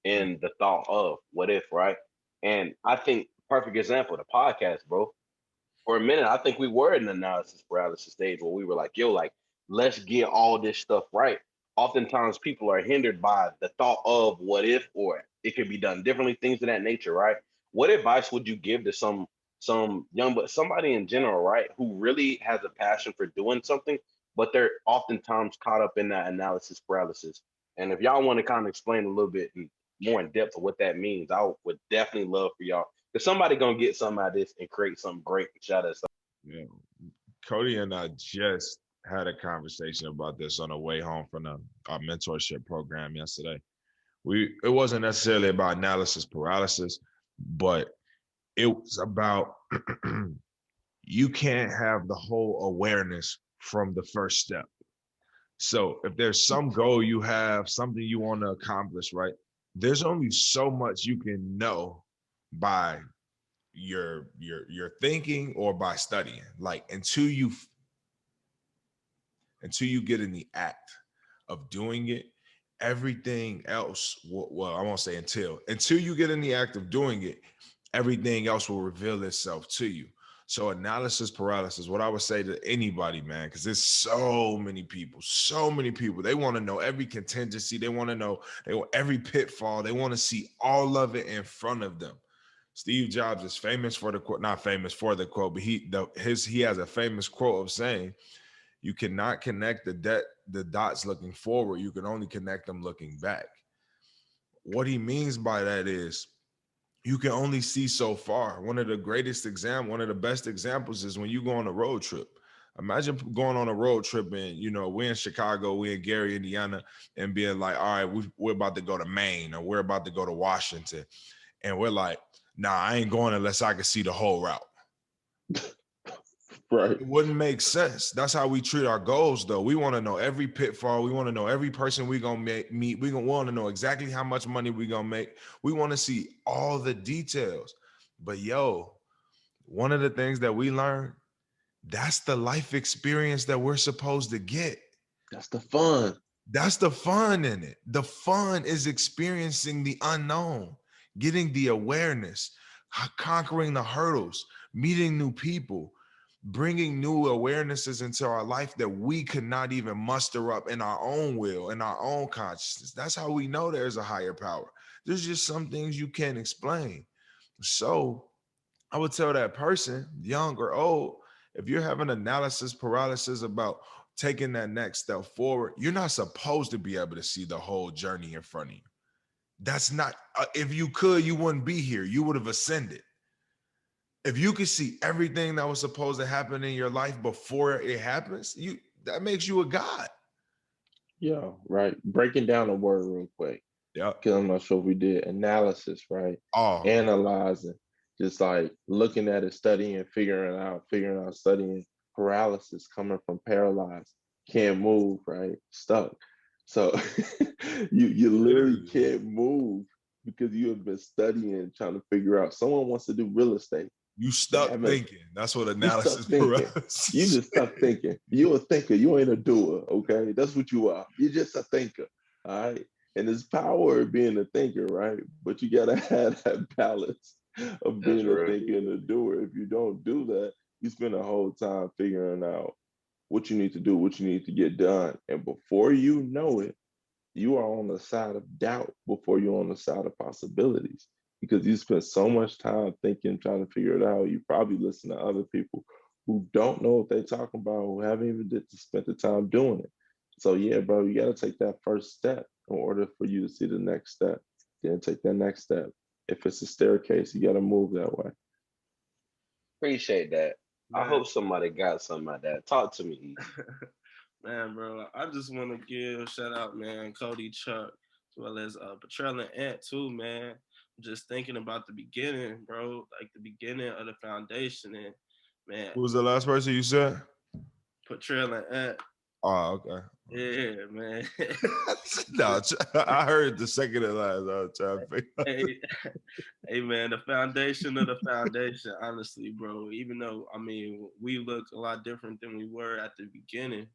[SPEAKER 4] in the thought of what if, right? And I think perfect example, the podcast, bro. For a minute, I think we were in an analysis paralysis stage where we were like, yo, like, let's get all this stuff right. Oftentimes people are hindered by the thought of what if, or it could be done differently, things of that nature, right? What advice would you give to some young, but somebody in general, right, who really has a passion for doing something, but they're oftentimes caught up in that analysis paralysis? And if y'all want to kind of explain a little bit more in depth of what that means, I would definitely love for y'all. Because somebody gonna get something out of this and create something great and shout us.
[SPEAKER 5] Yeah. Cody and I just had a conversation about this on the way home from our mentorship program yesterday. It wasn't necessarily about analysis paralysis, but it was about you can't have the whole awareness from the first step. So if there's some goal you have, something you want to accomplish, right? There's only so much you can know by your thinking or by studying. Like until you get in the act of doing it, everything else well, I won't say until you get in the act of doing it, everything else will reveal itself to you. So analysis paralysis, what I would say to anybody, man, because there's so many people, they want to know every contingency, they want to know every pitfall, they want to see all of it in front of them. Steve Jobs is famous for the quote, not famous for the quote, but he has a famous quote of saying, you cannot connect the dots looking forward. You can only connect them looking back. What he means by that is you can only see so far. One of the best examples is when you go on a road trip. Imagine going on a road trip and, we're in Chicago, we're in Gary, Indiana, and being like, all right, we're about to go to Maine or we're about to go to Washington. And we're like, nah, I ain't going unless I can see the whole route.
[SPEAKER 3] Right.
[SPEAKER 5] It wouldn't make sense. That's how we treat our goals, though. We want to know every pitfall. We want to know every person we're going to meet. We want to know exactly how much money we're going to make. We want to see all the details. But one of the things that we learn, that's the life experience that we're supposed to get.
[SPEAKER 3] That's the fun.
[SPEAKER 5] That's the fun in it. The fun is experiencing the unknown, getting the awareness, conquering the hurdles, meeting new people, bringing new awarenesses into our life that we could not even muster up in our own will, in our own consciousness. That's how we know there's a higher power. There's just some things you can't explain. So I would tell that person, young or old, if you're having analysis paralysis about taking that next step forward, you're not supposed to be able to see the whole journey in front of you. That's not, if you could, you wouldn't be here. You would have ascended. If you could see everything that was supposed to happen in your life before it happens, that makes you a god.
[SPEAKER 3] Yeah, right. Breaking down the word real quick.
[SPEAKER 5] Yeah.
[SPEAKER 3] Because I'm not sure if we did analysis, right? Analyzing, just like looking at it, studying, figuring out, studying. paralysis coming from paralyzed, can't move, right? Stuck. So you literally
[SPEAKER 5] Literally.
[SPEAKER 3] can't move because you have been studying, trying to figure out. Someone wants to do real estate.
[SPEAKER 5] You stuck thinking. That's what
[SPEAKER 3] You stuck
[SPEAKER 5] analysis
[SPEAKER 3] thinking.
[SPEAKER 5] paralysis.
[SPEAKER 3] You just stuck thinking. You're a thinker. You ain't a doer. Okay, that's what you are. You're just a thinker. All right. And there's power in being a thinker, right? But you gotta have that balance of
[SPEAKER 4] That's
[SPEAKER 3] being a
[SPEAKER 4] real.
[SPEAKER 3] thinker and a doer. If you don't do that, you spend a whole time figuring out what you need to do, what you need to get done, and before you know it, you are on the side of doubt before you're on the side of possibilities because you spend so much time thinking, trying to figure it out. You probably listen to other people who don't know what they're talking about, who haven't even spent the time doing it. So yeah, bro, you got to take that first step in order for you to see the next step. Then take that next step. If it's a staircase, you got to move that way.
[SPEAKER 4] Appreciate that. I
[SPEAKER 2] Man.
[SPEAKER 4] hope somebody got something like that. Talk to me, E.
[SPEAKER 2] Man, bro, I just want to give a shout out, man, Cody, Chuck, as well as Patrell and Ant too, man. Just thinking about the beginning, bro, like the beginning of the foundation, and man,
[SPEAKER 5] Who was the last person you said?
[SPEAKER 2] Patrell and Ant,
[SPEAKER 5] Oh, okay.
[SPEAKER 2] yeah, man.
[SPEAKER 5] No, I heard the second and last. I was trying to figure out.
[SPEAKER 2] Hey, hey, man, the foundation of the foundation, honestly, bro. Even though, I mean, we look a lot different than we were at the beginning,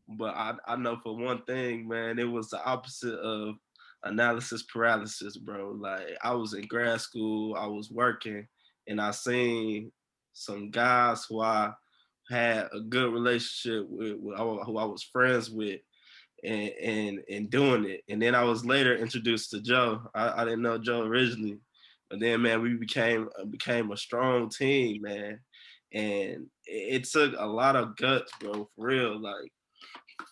[SPEAKER 2] but I know for one thing, man, it was the opposite of analysis paralysis, bro. Like I was in grad school, I was working, and I seen some guys who I had a good relationship with, who I was friends with, and doing it. And then I was later introduced to Joe. I didn't know Joe originally, but then man, we became a strong team, man. And it took a lot of guts, bro, for real. Like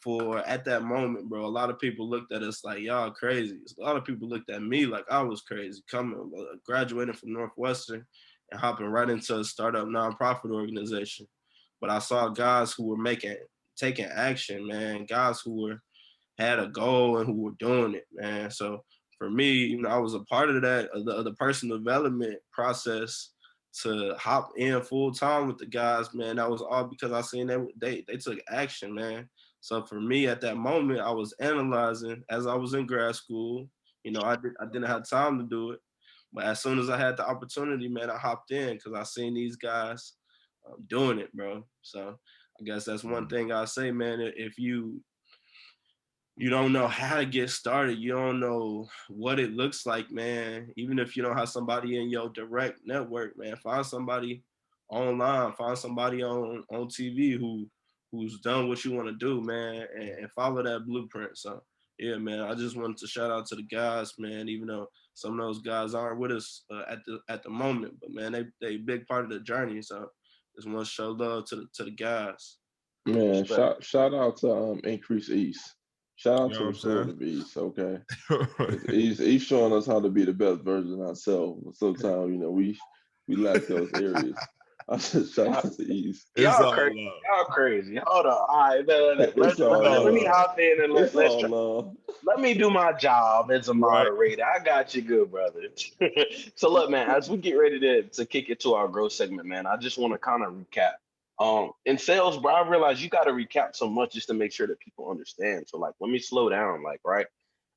[SPEAKER 2] for at that moment, bro, a lot of people looked at us like y'all crazy. A lot of people looked at me like I was crazy, coming graduating from Northwestern and hopping right into a startup nonprofit organization. But I saw guys who were taking action, man. Guys who had a goal and who were doing it, man. So for me, I was a part of that, of the personal development process to hop in full time with the guys, man. That was all because I seen they took action, man. So for me at that moment, I was analyzing as I was in grad school. I didn't have time to do it, but as soon as I had the opportunity, man, I hopped in because I seen these guys doing it, bro. So I guess that's one thing I say, man. If you don't know how to get started, you don't know what it looks like, man. Even if you don't have somebody in your direct network, man, find somebody online, find somebody on TV who's done what you want to do, man, and follow that blueprint. So yeah, man, I just wanted to shout out to the guys, man, even though some of those guys aren't with us at the moment, but man, they a big part of the journey. So just want to show love to the guys.
[SPEAKER 3] Man,
[SPEAKER 4] Respect.
[SPEAKER 3] shout out to Increase East. Shout out
[SPEAKER 5] You
[SPEAKER 3] to
[SPEAKER 5] know
[SPEAKER 3] the
[SPEAKER 5] what
[SPEAKER 3] Sword
[SPEAKER 5] I'm
[SPEAKER 3] of East, okay?
[SPEAKER 5] saying?
[SPEAKER 3] He's showing us how to be the best version of ourselves. Sometimes, we lack those areas. I said shout out to East.
[SPEAKER 5] It's
[SPEAKER 4] Y'all
[SPEAKER 5] all
[SPEAKER 4] crazy.
[SPEAKER 5] love.
[SPEAKER 4] Y'all crazy. Hold on. All right.
[SPEAKER 3] It's all
[SPEAKER 4] Let me
[SPEAKER 3] love.
[SPEAKER 4] hop in and
[SPEAKER 3] It's
[SPEAKER 4] let's
[SPEAKER 3] all
[SPEAKER 4] try.
[SPEAKER 3] love.
[SPEAKER 4] Let me do my job as a
[SPEAKER 5] Right.
[SPEAKER 4] moderator. I got you good, brother. So look, man, as we get ready to kick it to our growth segment, man, I just want to kind of recap. In sales, bro, I realize you got to recap so much just to make sure that people understand. So like, let me slow down, like, right?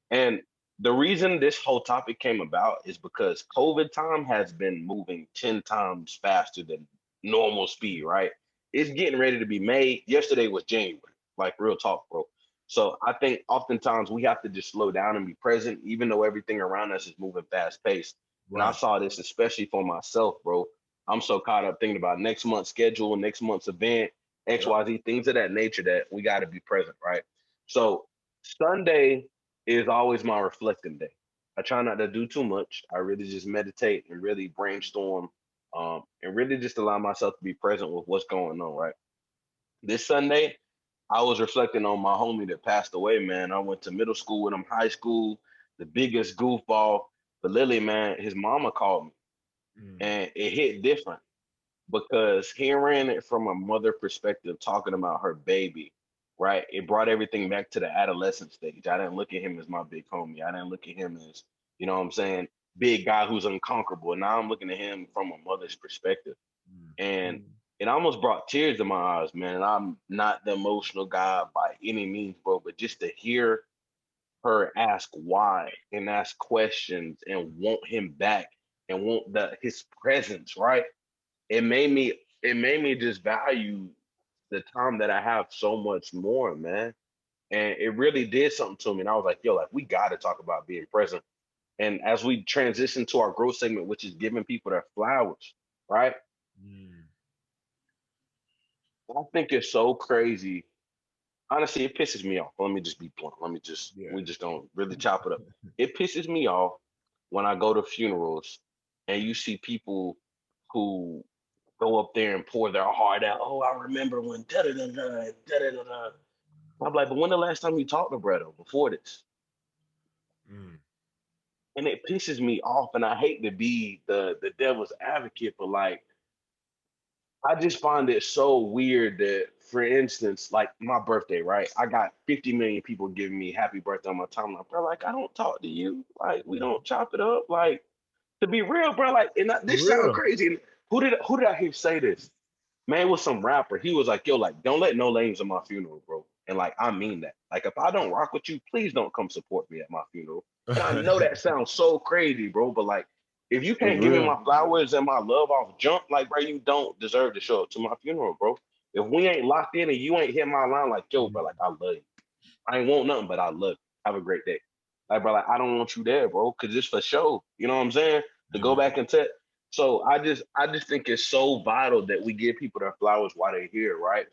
[SPEAKER 4] And the reason this whole topic came about is because COVID time has been moving 10 times faster than normal speed, right? It's getting ready to be May. Yesterday was January, like real talk, bro. So I think oftentimes we have to just slow down and be present, even though everything around us is moving fast paced. And I
[SPEAKER 5] Right.
[SPEAKER 4] saw this especially for myself, bro. I'm so caught up thinking about next month's schedule, next month's event,
[SPEAKER 5] Yep.
[SPEAKER 4] XYZ, things of that nature that we got to be present, right? So Sunday is always my reflecting day. I try not to do too much. I really just meditate and really brainstorm, and really just allow myself to be present with what's going on, right? This Sunday, I was reflecting on my homie that passed away, man. I went to middle school with him, high school, the biggest goofball. But Lily, man, his mama called me
[SPEAKER 5] Mm.
[SPEAKER 4] and it hit different because hearing it from a mother perspective, talking about her baby, right? It brought everything back to the adolescent stage. I didn't look at him as my big homie. I didn't look at him as, you know what I'm saying, big guy who's unconquerable. Now I'm looking at him from a mother's perspective.
[SPEAKER 5] Mm.
[SPEAKER 4] And it almost brought tears to my eyes, man. And I'm not the emotional guy by any means, bro, but just to hear her ask why and ask questions and want him back and want his presence, right? It made me just value the time that I have so much more, man. And it really did something to me. And I was like, yo, like we gotta talk about being present. And as we transition to our growth segment, which is giving people their flowers, right?
[SPEAKER 5] Mm,
[SPEAKER 4] I think it's so crazy. Honestly, it pisses me off. Let me just be blunt.
[SPEAKER 5] yeah.
[SPEAKER 4] We just don't really chop it up. It pisses me off when I go to funerals and you see people who go up there and pour their heart out. Oh, I remember when da da da da da da da. I'm like, but when the last time you talked to Bredo before this?
[SPEAKER 5] Mm,
[SPEAKER 4] And it pisses me off. And I hate to be the devil's advocate, but like I just find it so weird that, for instance, like my birthday, right? I got 50 million people giving me happy birthday on my timeline. Bro, like I don't talk to you. Like we
[SPEAKER 5] yeah.
[SPEAKER 4] don't chop it up. Like to be real, bro. Like, and
[SPEAKER 5] For
[SPEAKER 4] this sounds
[SPEAKER 5] real.
[SPEAKER 4] crazy. And who did I hear say this? Man, was some rapper. He was like, yo, like, don't let no lames at my funeral, bro. And like, I mean that. Like, if I don't rock with you, please don't come support me at my funeral. And I know that sounds so crazy, bro, but like, if you
[SPEAKER 3] It's
[SPEAKER 4] can't give me
[SPEAKER 3] real.
[SPEAKER 4] my flowers and my love off jump, like, bro, you don't deserve to show up to my funeral, bro. If we ain't locked in and you ain't hit my line, like, yo, bro, like, I love you. I ain't want nothing, but I love you. Have a great day. Like, bro, like, I don't want you there, bro, because it's for show. You know what I'm saying? To go
[SPEAKER 5] Mhm.
[SPEAKER 4] back and tell. So I just think it's so vital that we give people their flowers while they're here, right?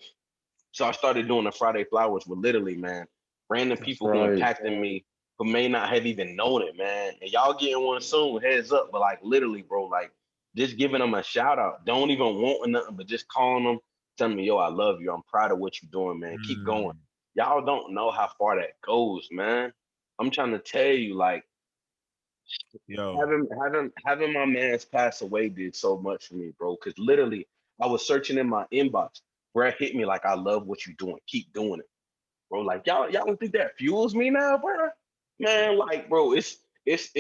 [SPEAKER 4] So I started doing the Friday flowers with literally, man, random
[SPEAKER 3] That's
[SPEAKER 4] people who
[SPEAKER 3] right.
[SPEAKER 4] impacted me who may not have even known it, man. And y'all getting one soon, heads up. But like literally, bro, like just giving them a shout out. Don't even want nothing, but just calling them, telling me, yo, I love you. I'm proud of what you're doing, man. Keep going.
[SPEAKER 5] Mm,
[SPEAKER 4] Y'all don't know how far that goes, man. I'm trying to tell you, like,
[SPEAKER 5] yo,
[SPEAKER 4] having my man's pass away did so much for me, bro. Because literally, I was searching in my inbox. Brad hit me like, I love what you're doing. Keep doing it, bro. Like y'all don't think that fuels me now, bro? Man, like, bro, it's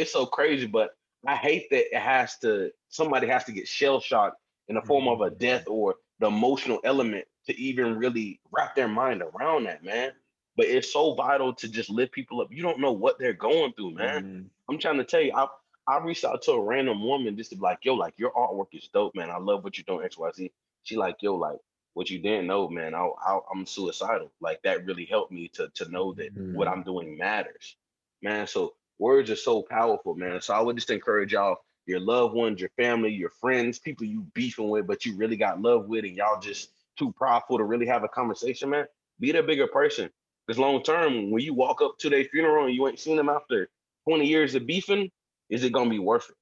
[SPEAKER 4] so crazy. But I hate that it has to. Somebody has to get shell shocked in the form of a death
[SPEAKER 5] mm,
[SPEAKER 4] or the emotional element to even really wrap their mind around that, man. But it's so vital to just lift people up. You don't know what they're going through, man.
[SPEAKER 3] Mm,
[SPEAKER 4] I'm trying to tell you, I reached out to a random woman just to be like, yo, like your artwork is dope, man. I love what you're doing, XYZ. She like, yo, like what you didn't know, man. I'm suicidal. Like that really helped me to know that what
[SPEAKER 3] mm.
[SPEAKER 4] I'm doing matters, man. So words are so powerful, man. So I would just encourage y'all, your loved ones, your family, your friends, people you beefing with, but you really got love with, and y'all just too prideful to really have a conversation, man. Be the bigger person. Because long term, when you walk up to their funeral and you ain't seen them after 20 years of beefing, is it gonna be worth it?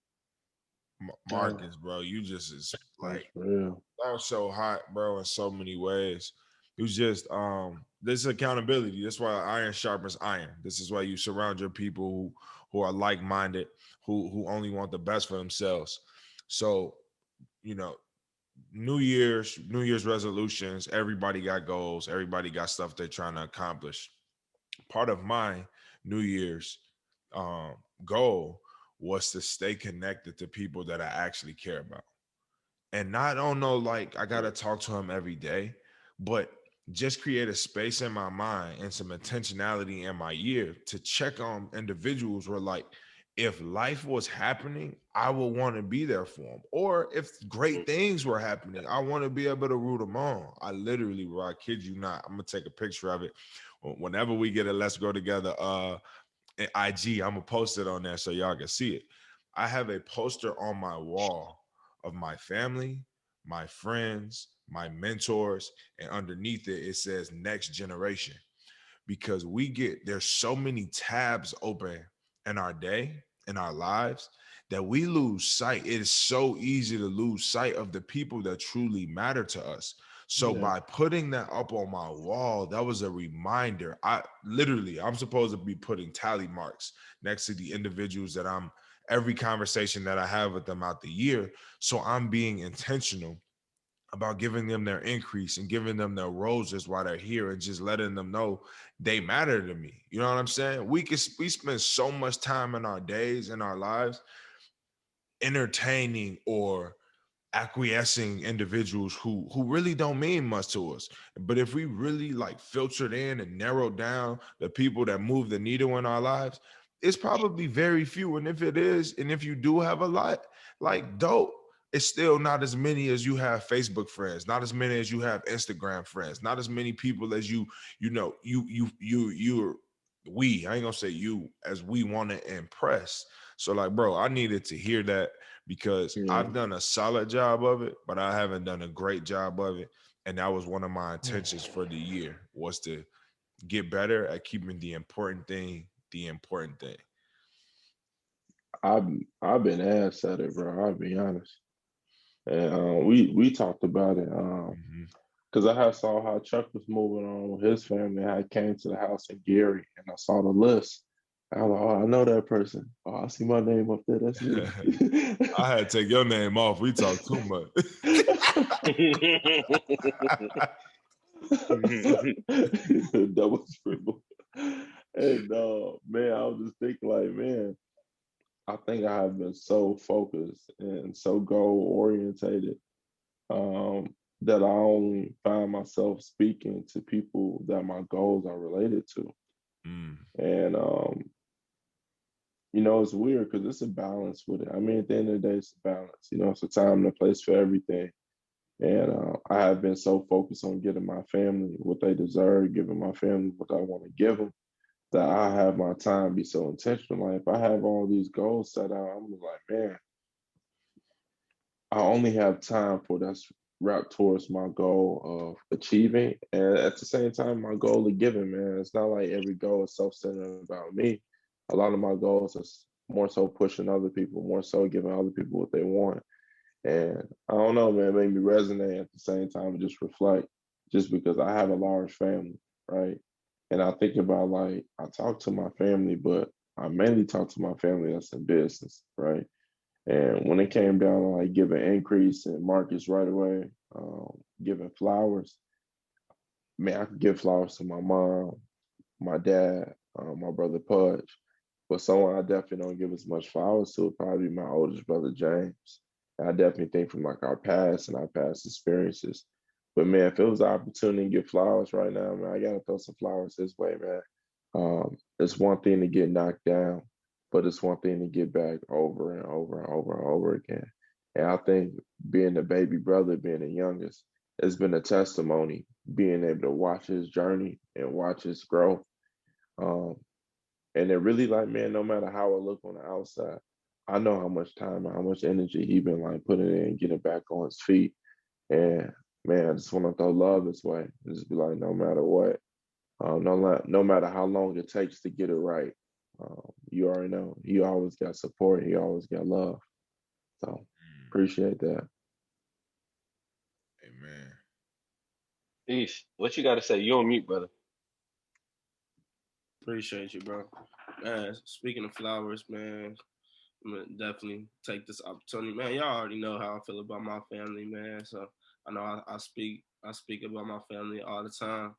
[SPEAKER 3] Oh,
[SPEAKER 5] Marcus, bro, you just is
[SPEAKER 3] that's
[SPEAKER 5] like
[SPEAKER 3] real.
[SPEAKER 5] that was so hot, bro, in so many ways. It was just this is accountability. That's why iron sharpens iron. This is why you surround your people who are like minded, who only want the best for themselves. So, you know, New Year's resolutions, everybody got goals, everybody got stuff they're trying to accomplish. Part of my New Year's um goal was to stay connected to people that I actually care about. And not on no like I gotta talk to him every day, but just create a space in my mind and some intentionality in my year to check on individuals where like if life was happening, I would want to be there for them. Or if great things were happening, I want to be able to root them on. I literally, bro, I kid you not, I'm gonna take a picture of it. Whenever we get a Let's Grow Together IG, I'm gonna post it on there so y'all can see it. I have a poster on my wall of my family, my friends, my mentors, and underneath it, it says next generation. Because there's so many tabs open in our day, in our lives, that we lose sight. It is so easy to lose sight of the people that truly matter to us. So
[SPEAKER 3] Yeah.
[SPEAKER 5] by putting that up on my wall, that was a reminder. I'm supposed to be putting tally marks next to the individuals that every conversation that I have with them out the year. So I'm being intentional about giving them their increase and giving them their roses while they're here and just letting them know they matter to me. You know what I'm saying? We spend so much time in our days in our lives entertaining or acquiescing individuals who really don't mean much to us. But if we really like filtered in and narrowed down the people that move the needle in our lives, it's probably very few. And if it is, and if you do have a lot, like dope, it's still not as many as you have Facebook friends, not as many as you have Instagram friends, not as many people as we, I ain't gonna say you, as we want to impress. So like, bro, I needed to hear that because
[SPEAKER 3] Yeah.
[SPEAKER 5] I've done a solid job of it, but I haven't done a great job of it. And that was one of my intentions for the year, was to get better at keeping the important thing the important thing.
[SPEAKER 3] I've been ass at it, bro. I'll be honest. And we talked about it.
[SPEAKER 5] Mhm.
[SPEAKER 3] Because I had saw how Chuck was moving on with his family. I came to the house in Gary and I saw the list. I was like, oh, I know that person. Oh, I see my name up there. That's me.
[SPEAKER 5] I had to take your name off. We talk too much.
[SPEAKER 3] Double scribble. And man, I was just thinking like, man, I think I have been so focused and so goal orientated that I only find myself speaking to people that my goals are related to.
[SPEAKER 5] Mm.
[SPEAKER 3] And it's weird because it's a balance with it. I mean, at the end of the day, it's a balance. It's a time and a place for everything. And I have been so focused on getting my family what they deserve, giving my family what I want to give them, that I have my time be so intentional. Like if I have all these goals set out, I'm like, man, I only have time for that's wrapped towards my goal of achieving. And at the same time, my goal of giving, man, it's not like every goal is self-centered about me. A lot of my goals is more so pushing other people, more so giving other people what they want. And I don't know, man, it made me resonate at the same time and just reflect, just because I have a large family, right? And I think about like, I talk to my family, but I mainly talk to my family that's in business, right? And when it came down to like giving increase in markets right away, giving flowers, man, I could give flowers to my mom, my dad, my brother Pudge. But someone I definitely don't give as much flowers to would probably be my oldest brother James. And I definitely think from like our past and our past experiences. But man, if it was an opportunity to give flowers right now, man, I gotta throw some flowers this way, man. It's one thing to get knocked down, but it's one thing to get back over and over and over and over again. And I think being the baby brother, being the youngest, has been a testimony, being able to watch his journey and watch his growth. Um, and it really like, man, no matter how I look on the outside, I know how much time and how much energy he been like putting in, getting back on his feet. And man, I just want to throw love his way. And just be like, no matter what, no matter how long it takes to get it right, you already know he always got support. He always got love. So appreciate that.
[SPEAKER 5] Amen.
[SPEAKER 4] Peace. What you got to say? You on mute, brother.
[SPEAKER 2] Appreciate you, bro. Man, speaking of flowers, man, I'm gonna definitely take this opportunity. Man, y'all already know how I feel about my family, man. So I know I speak about my family all the time.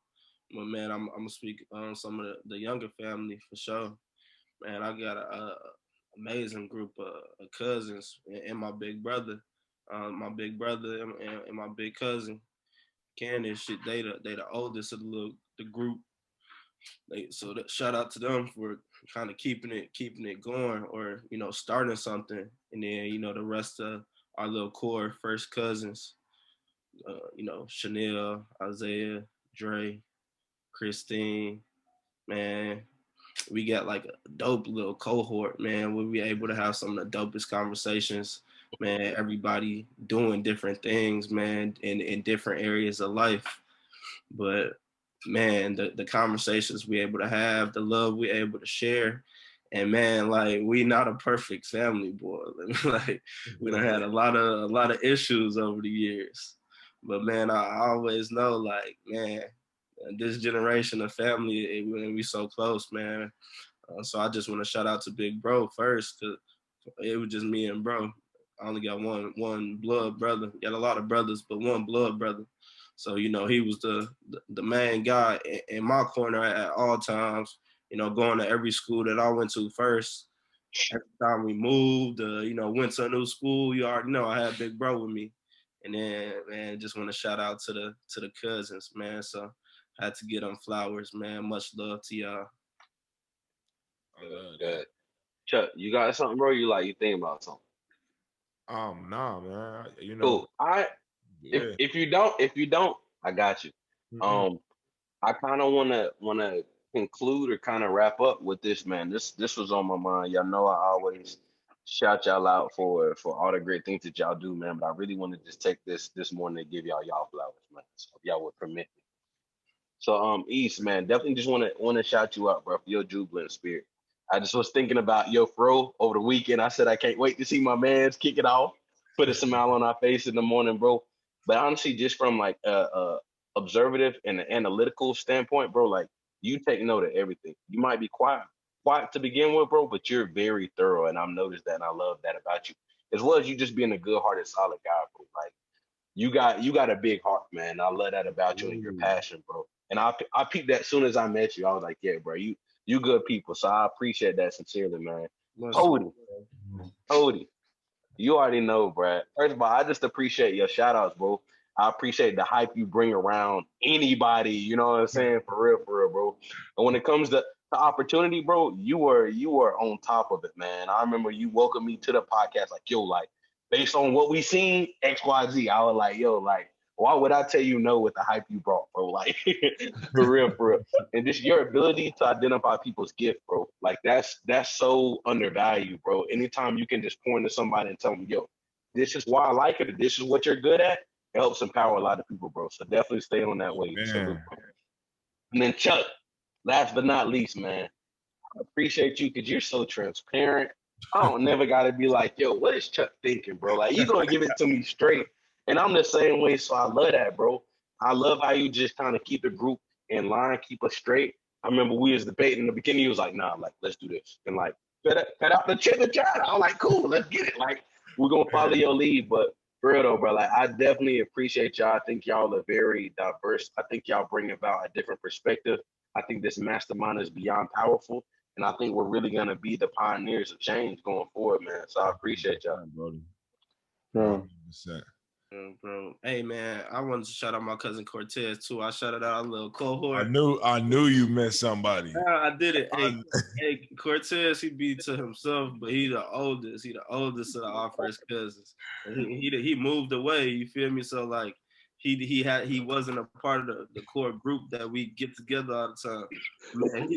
[SPEAKER 2] But man, I'm gonna speak on some of the younger family for sure. Man, I got a amazing group of cousins and my big brother. And my big cousin, Candace, shit, they the oldest of the group. So shout out to them for kind of keeping it going, or starting something. And then the rest of our little core first cousins, Chanel, Isaiah, Dre, Christine, man, we got like a dope little cohort, man. We'll be able to have some of the dopest conversations, man. Everybody doing different things, man, in different areas of life. But man, the conversations we able to have, the love we able to share. And man, like we not a perfect family, boy. Like we done had a lot of issues over the years. But man, I always know, like, man, this generation of family, we so close, man. So I just want to shout out to Big Bro first, cause it was just me and bro. I only got one blood brother. Got a lot of brothers, but one blood brother. So he was the main guy in my corner at all times. Going to every school that I went to first. Every time we moved, went to a new school, you already know I had Big Bro with me. And then, man, just want to shout out to the cousins, man. So had to get them flowers, man. Much love to y'all.
[SPEAKER 5] I love that.
[SPEAKER 4] Good. Chuck, you got something, bro? You think about something?
[SPEAKER 5] Nah, man. You know,
[SPEAKER 4] Cool.
[SPEAKER 5] yeah.
[SPEAKER 4] If you don't, I got you.
[SPEAKER 5] Mhm.
[SPEAKER 4] I kind of wanna conclude or kind of wrap up with this, man. This was on my mind. Y'all know I always shout y'all out for all the great things that y'all do, man. But I really want to just take this morning to give y'all flowers, man. So if y'all would permit me. So East, man, definitely just wanna shout you out, bro, for your jubilant spirit. I just was thinking about your fro over the weekend. I said I can't wait to see my man's kick it off, put a smile on our face in the morning, bro. But honestly, just from like a observative and an analytical standpoint, bro, like you take note of everything. You might be quiet to begin with, bro, but you're very thorough, and I've noticed that, and I love that about you, as well as you just being a good-hearted, solid guy, bro. Like you got a big heart, man. I love that about you and your
[SPEAKER 5] Ooh.
[SPEAKER 4] passion, bro. And I peeped that as soon as I met you. I was like, yeah, bro, you good people. So I appreciate that sincerely, man.
[SPEAKER 2] Much
[SPEAKER 4] Cody,
[SPEAKER 2] love.
[SPEAKER 4] Cody, you already know, Brad. First of all, I just appreciate your shout outs, bro. I appreciate the hype you bring around anybody, you know what I'm saying? For real, bro. And when it comes to the opportunity, bro, you were on top of it, man. I remember you welcomed me to the podcast like, yo, like, based on what we seen, XYZ. I was like, yo, like, why would I tell you no with the hype you brought, bro? Like, for real. And just your ability to identify people's gift, bro. Like that's so undervalued, bro. Anytime you can just point to somebody and tell them, yo, this is why I like it, or this is what you're good at, it helps empower a lot of people, bro. So definitely stay on that way. Salute.
[SPEAKER 5] Man.
[SPEAKER 4] And then Chuck, last but not least, man, I appreciate you because you're so transparent. I don't never gotta be like, yo, what is Chuck thinking, bro? Like you gonna give it to me straight. And I'm the same way, so I love that, bro. I love how you just kind of keep the group in line, keep us straight. I remember we was debating in the beginning. He was like, "Nah, like let's do this," and like cut out the chicken chat. I was like, "Cool, let's get it." Like we're gonna follow your lead, but for real though, bro, like I definitely appreciate y'all. I think y'all are very diverse. I think y'all bring about a different perspective. I think this mastermind is beyond powerful, and I think we're really gonna be the pioneers of change going forward, man. So I appreciate y'all.
[SPEAKER 5] Brody.
[SPEAKER 3] Bro,
[SPEAKER 5] 100%.
[SPEAKER 2] Bro. Hey, man, I wanted to shout out my cousin Cortez too. I shouted out a little
[SPEAKER 5] I
[SPEAKER 2] cohort.
[SPEAKER 5] knew you meant somebody.
[SPEAKER 2] I did it. Hey, Cortez, he be to himself, but he the oldest. He the oldest of all his cousins. And he moved away. You feel me? So like he wasn't a part of the core group that we get together all the time. Man,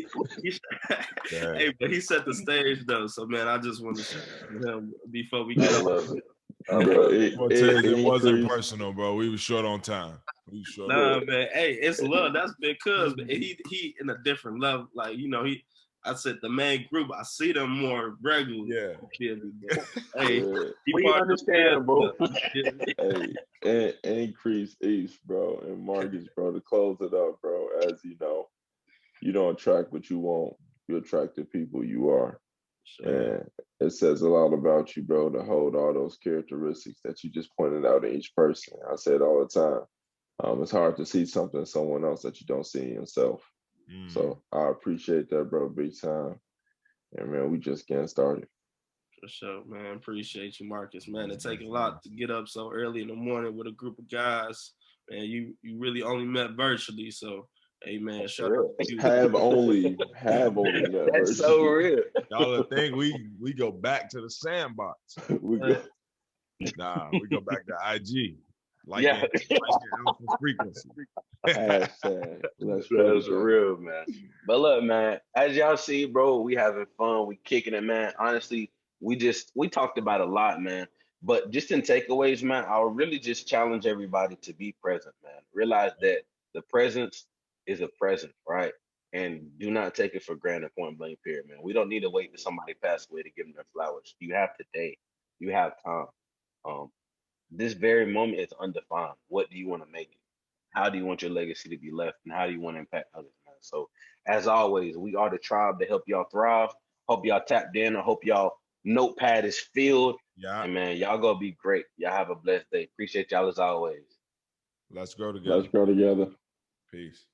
[SPEAKER 2] hey, but he set the stage though. So man, I just want to shout out him before we
[SPEAKER 4] I
[SPEAKER 2] get up.
[SPEAKER 4] love it. I
[SPEAKER 3] bro,
[SPEAKER 4] love it.
[SPEAKER 5] It wasn't
[SPEAKER 3] increased.
[SPEAKER 5] personal, bro. We were short on time.
[SPEAKER 2] Nah, man. Hey, it's love. That's big cuz. But he in a different level. Like, you know, I said the main group, I see them more regularly.
[SPEAKER 5] Yeah.
[SPEAKER 2] You feel me? But, hey,
[SPEAKER 3] Yeah.
[SPEAKER 2] he
[SPEAKER 4] We
[SPEAKER 2] part of
[SPEAKER 4] understand, bro.
[SPEAKER 3] Hey, and increase East, bro, and Marcus, bro, to close it up, bro. As you don't attract what you want, you attract the people you are.
[SPEAKER 2] Sure.
[SPEAKER 3] And it says a lot about you, bro, to hold all those characteristics that you just pointed out in each person. I say it all the time. It's hard to see something in someone else that you don't see in yourself. So I appreciate that, bro, big time. And man, we just getting started.
[SPEAKER 2] For sure, man. Appreciate you, Marcus. Man, it takes a lot to get up so early in the morning with a group of guys. Man, you really only met virtually. So, hey, man, shout out to you.
[SPEAKER 3] Have only met
[SPEAKER 4] That's so real.
[SPEAKER 5] Y'all think we go back to the sandbox.
[SPEAKER 3] we go.
[SPEAKER 5] Nah, we go back to IG.
[SPEAKER 4] Yeah.
[SPEAKER 5] Alpha frequency.
[SPEAKER 3] Hashtag let's grow
[SPEAKER 4] That's
[SPEAKER 3] together.
[SPEAKER 4] real, man. But look, man, as y'all see, bro, we having fun. We kicking it, man. Honestly, we talked about a lot, man. But just in takeaways, man, I would really just challenge everybody to be present, man. Realize that the presence is a present, right? And do not take it for granted, point blank, period, man. We don't need to wait till somebody pass away to give them their flowers. You have today. You have time. Um, this very moment is undefined. What do you want to make it? How do you want your legacy to be left? And how do you want to impact others, man? So, as always, we are the tribe to help y'all thrive. Hope y'all tapped in. I hope y'all notepad is filled.
[SPEAKER 5] Yeah.
[SPEAKER 4] And man, y'all gonna be great. Y'all have a blessed day. Appreciate y'all as always.
[SPEAKER 5] Let's grow together.
[SPEAKER 3] Let's grow together.
[SPEAKER 5] Peace.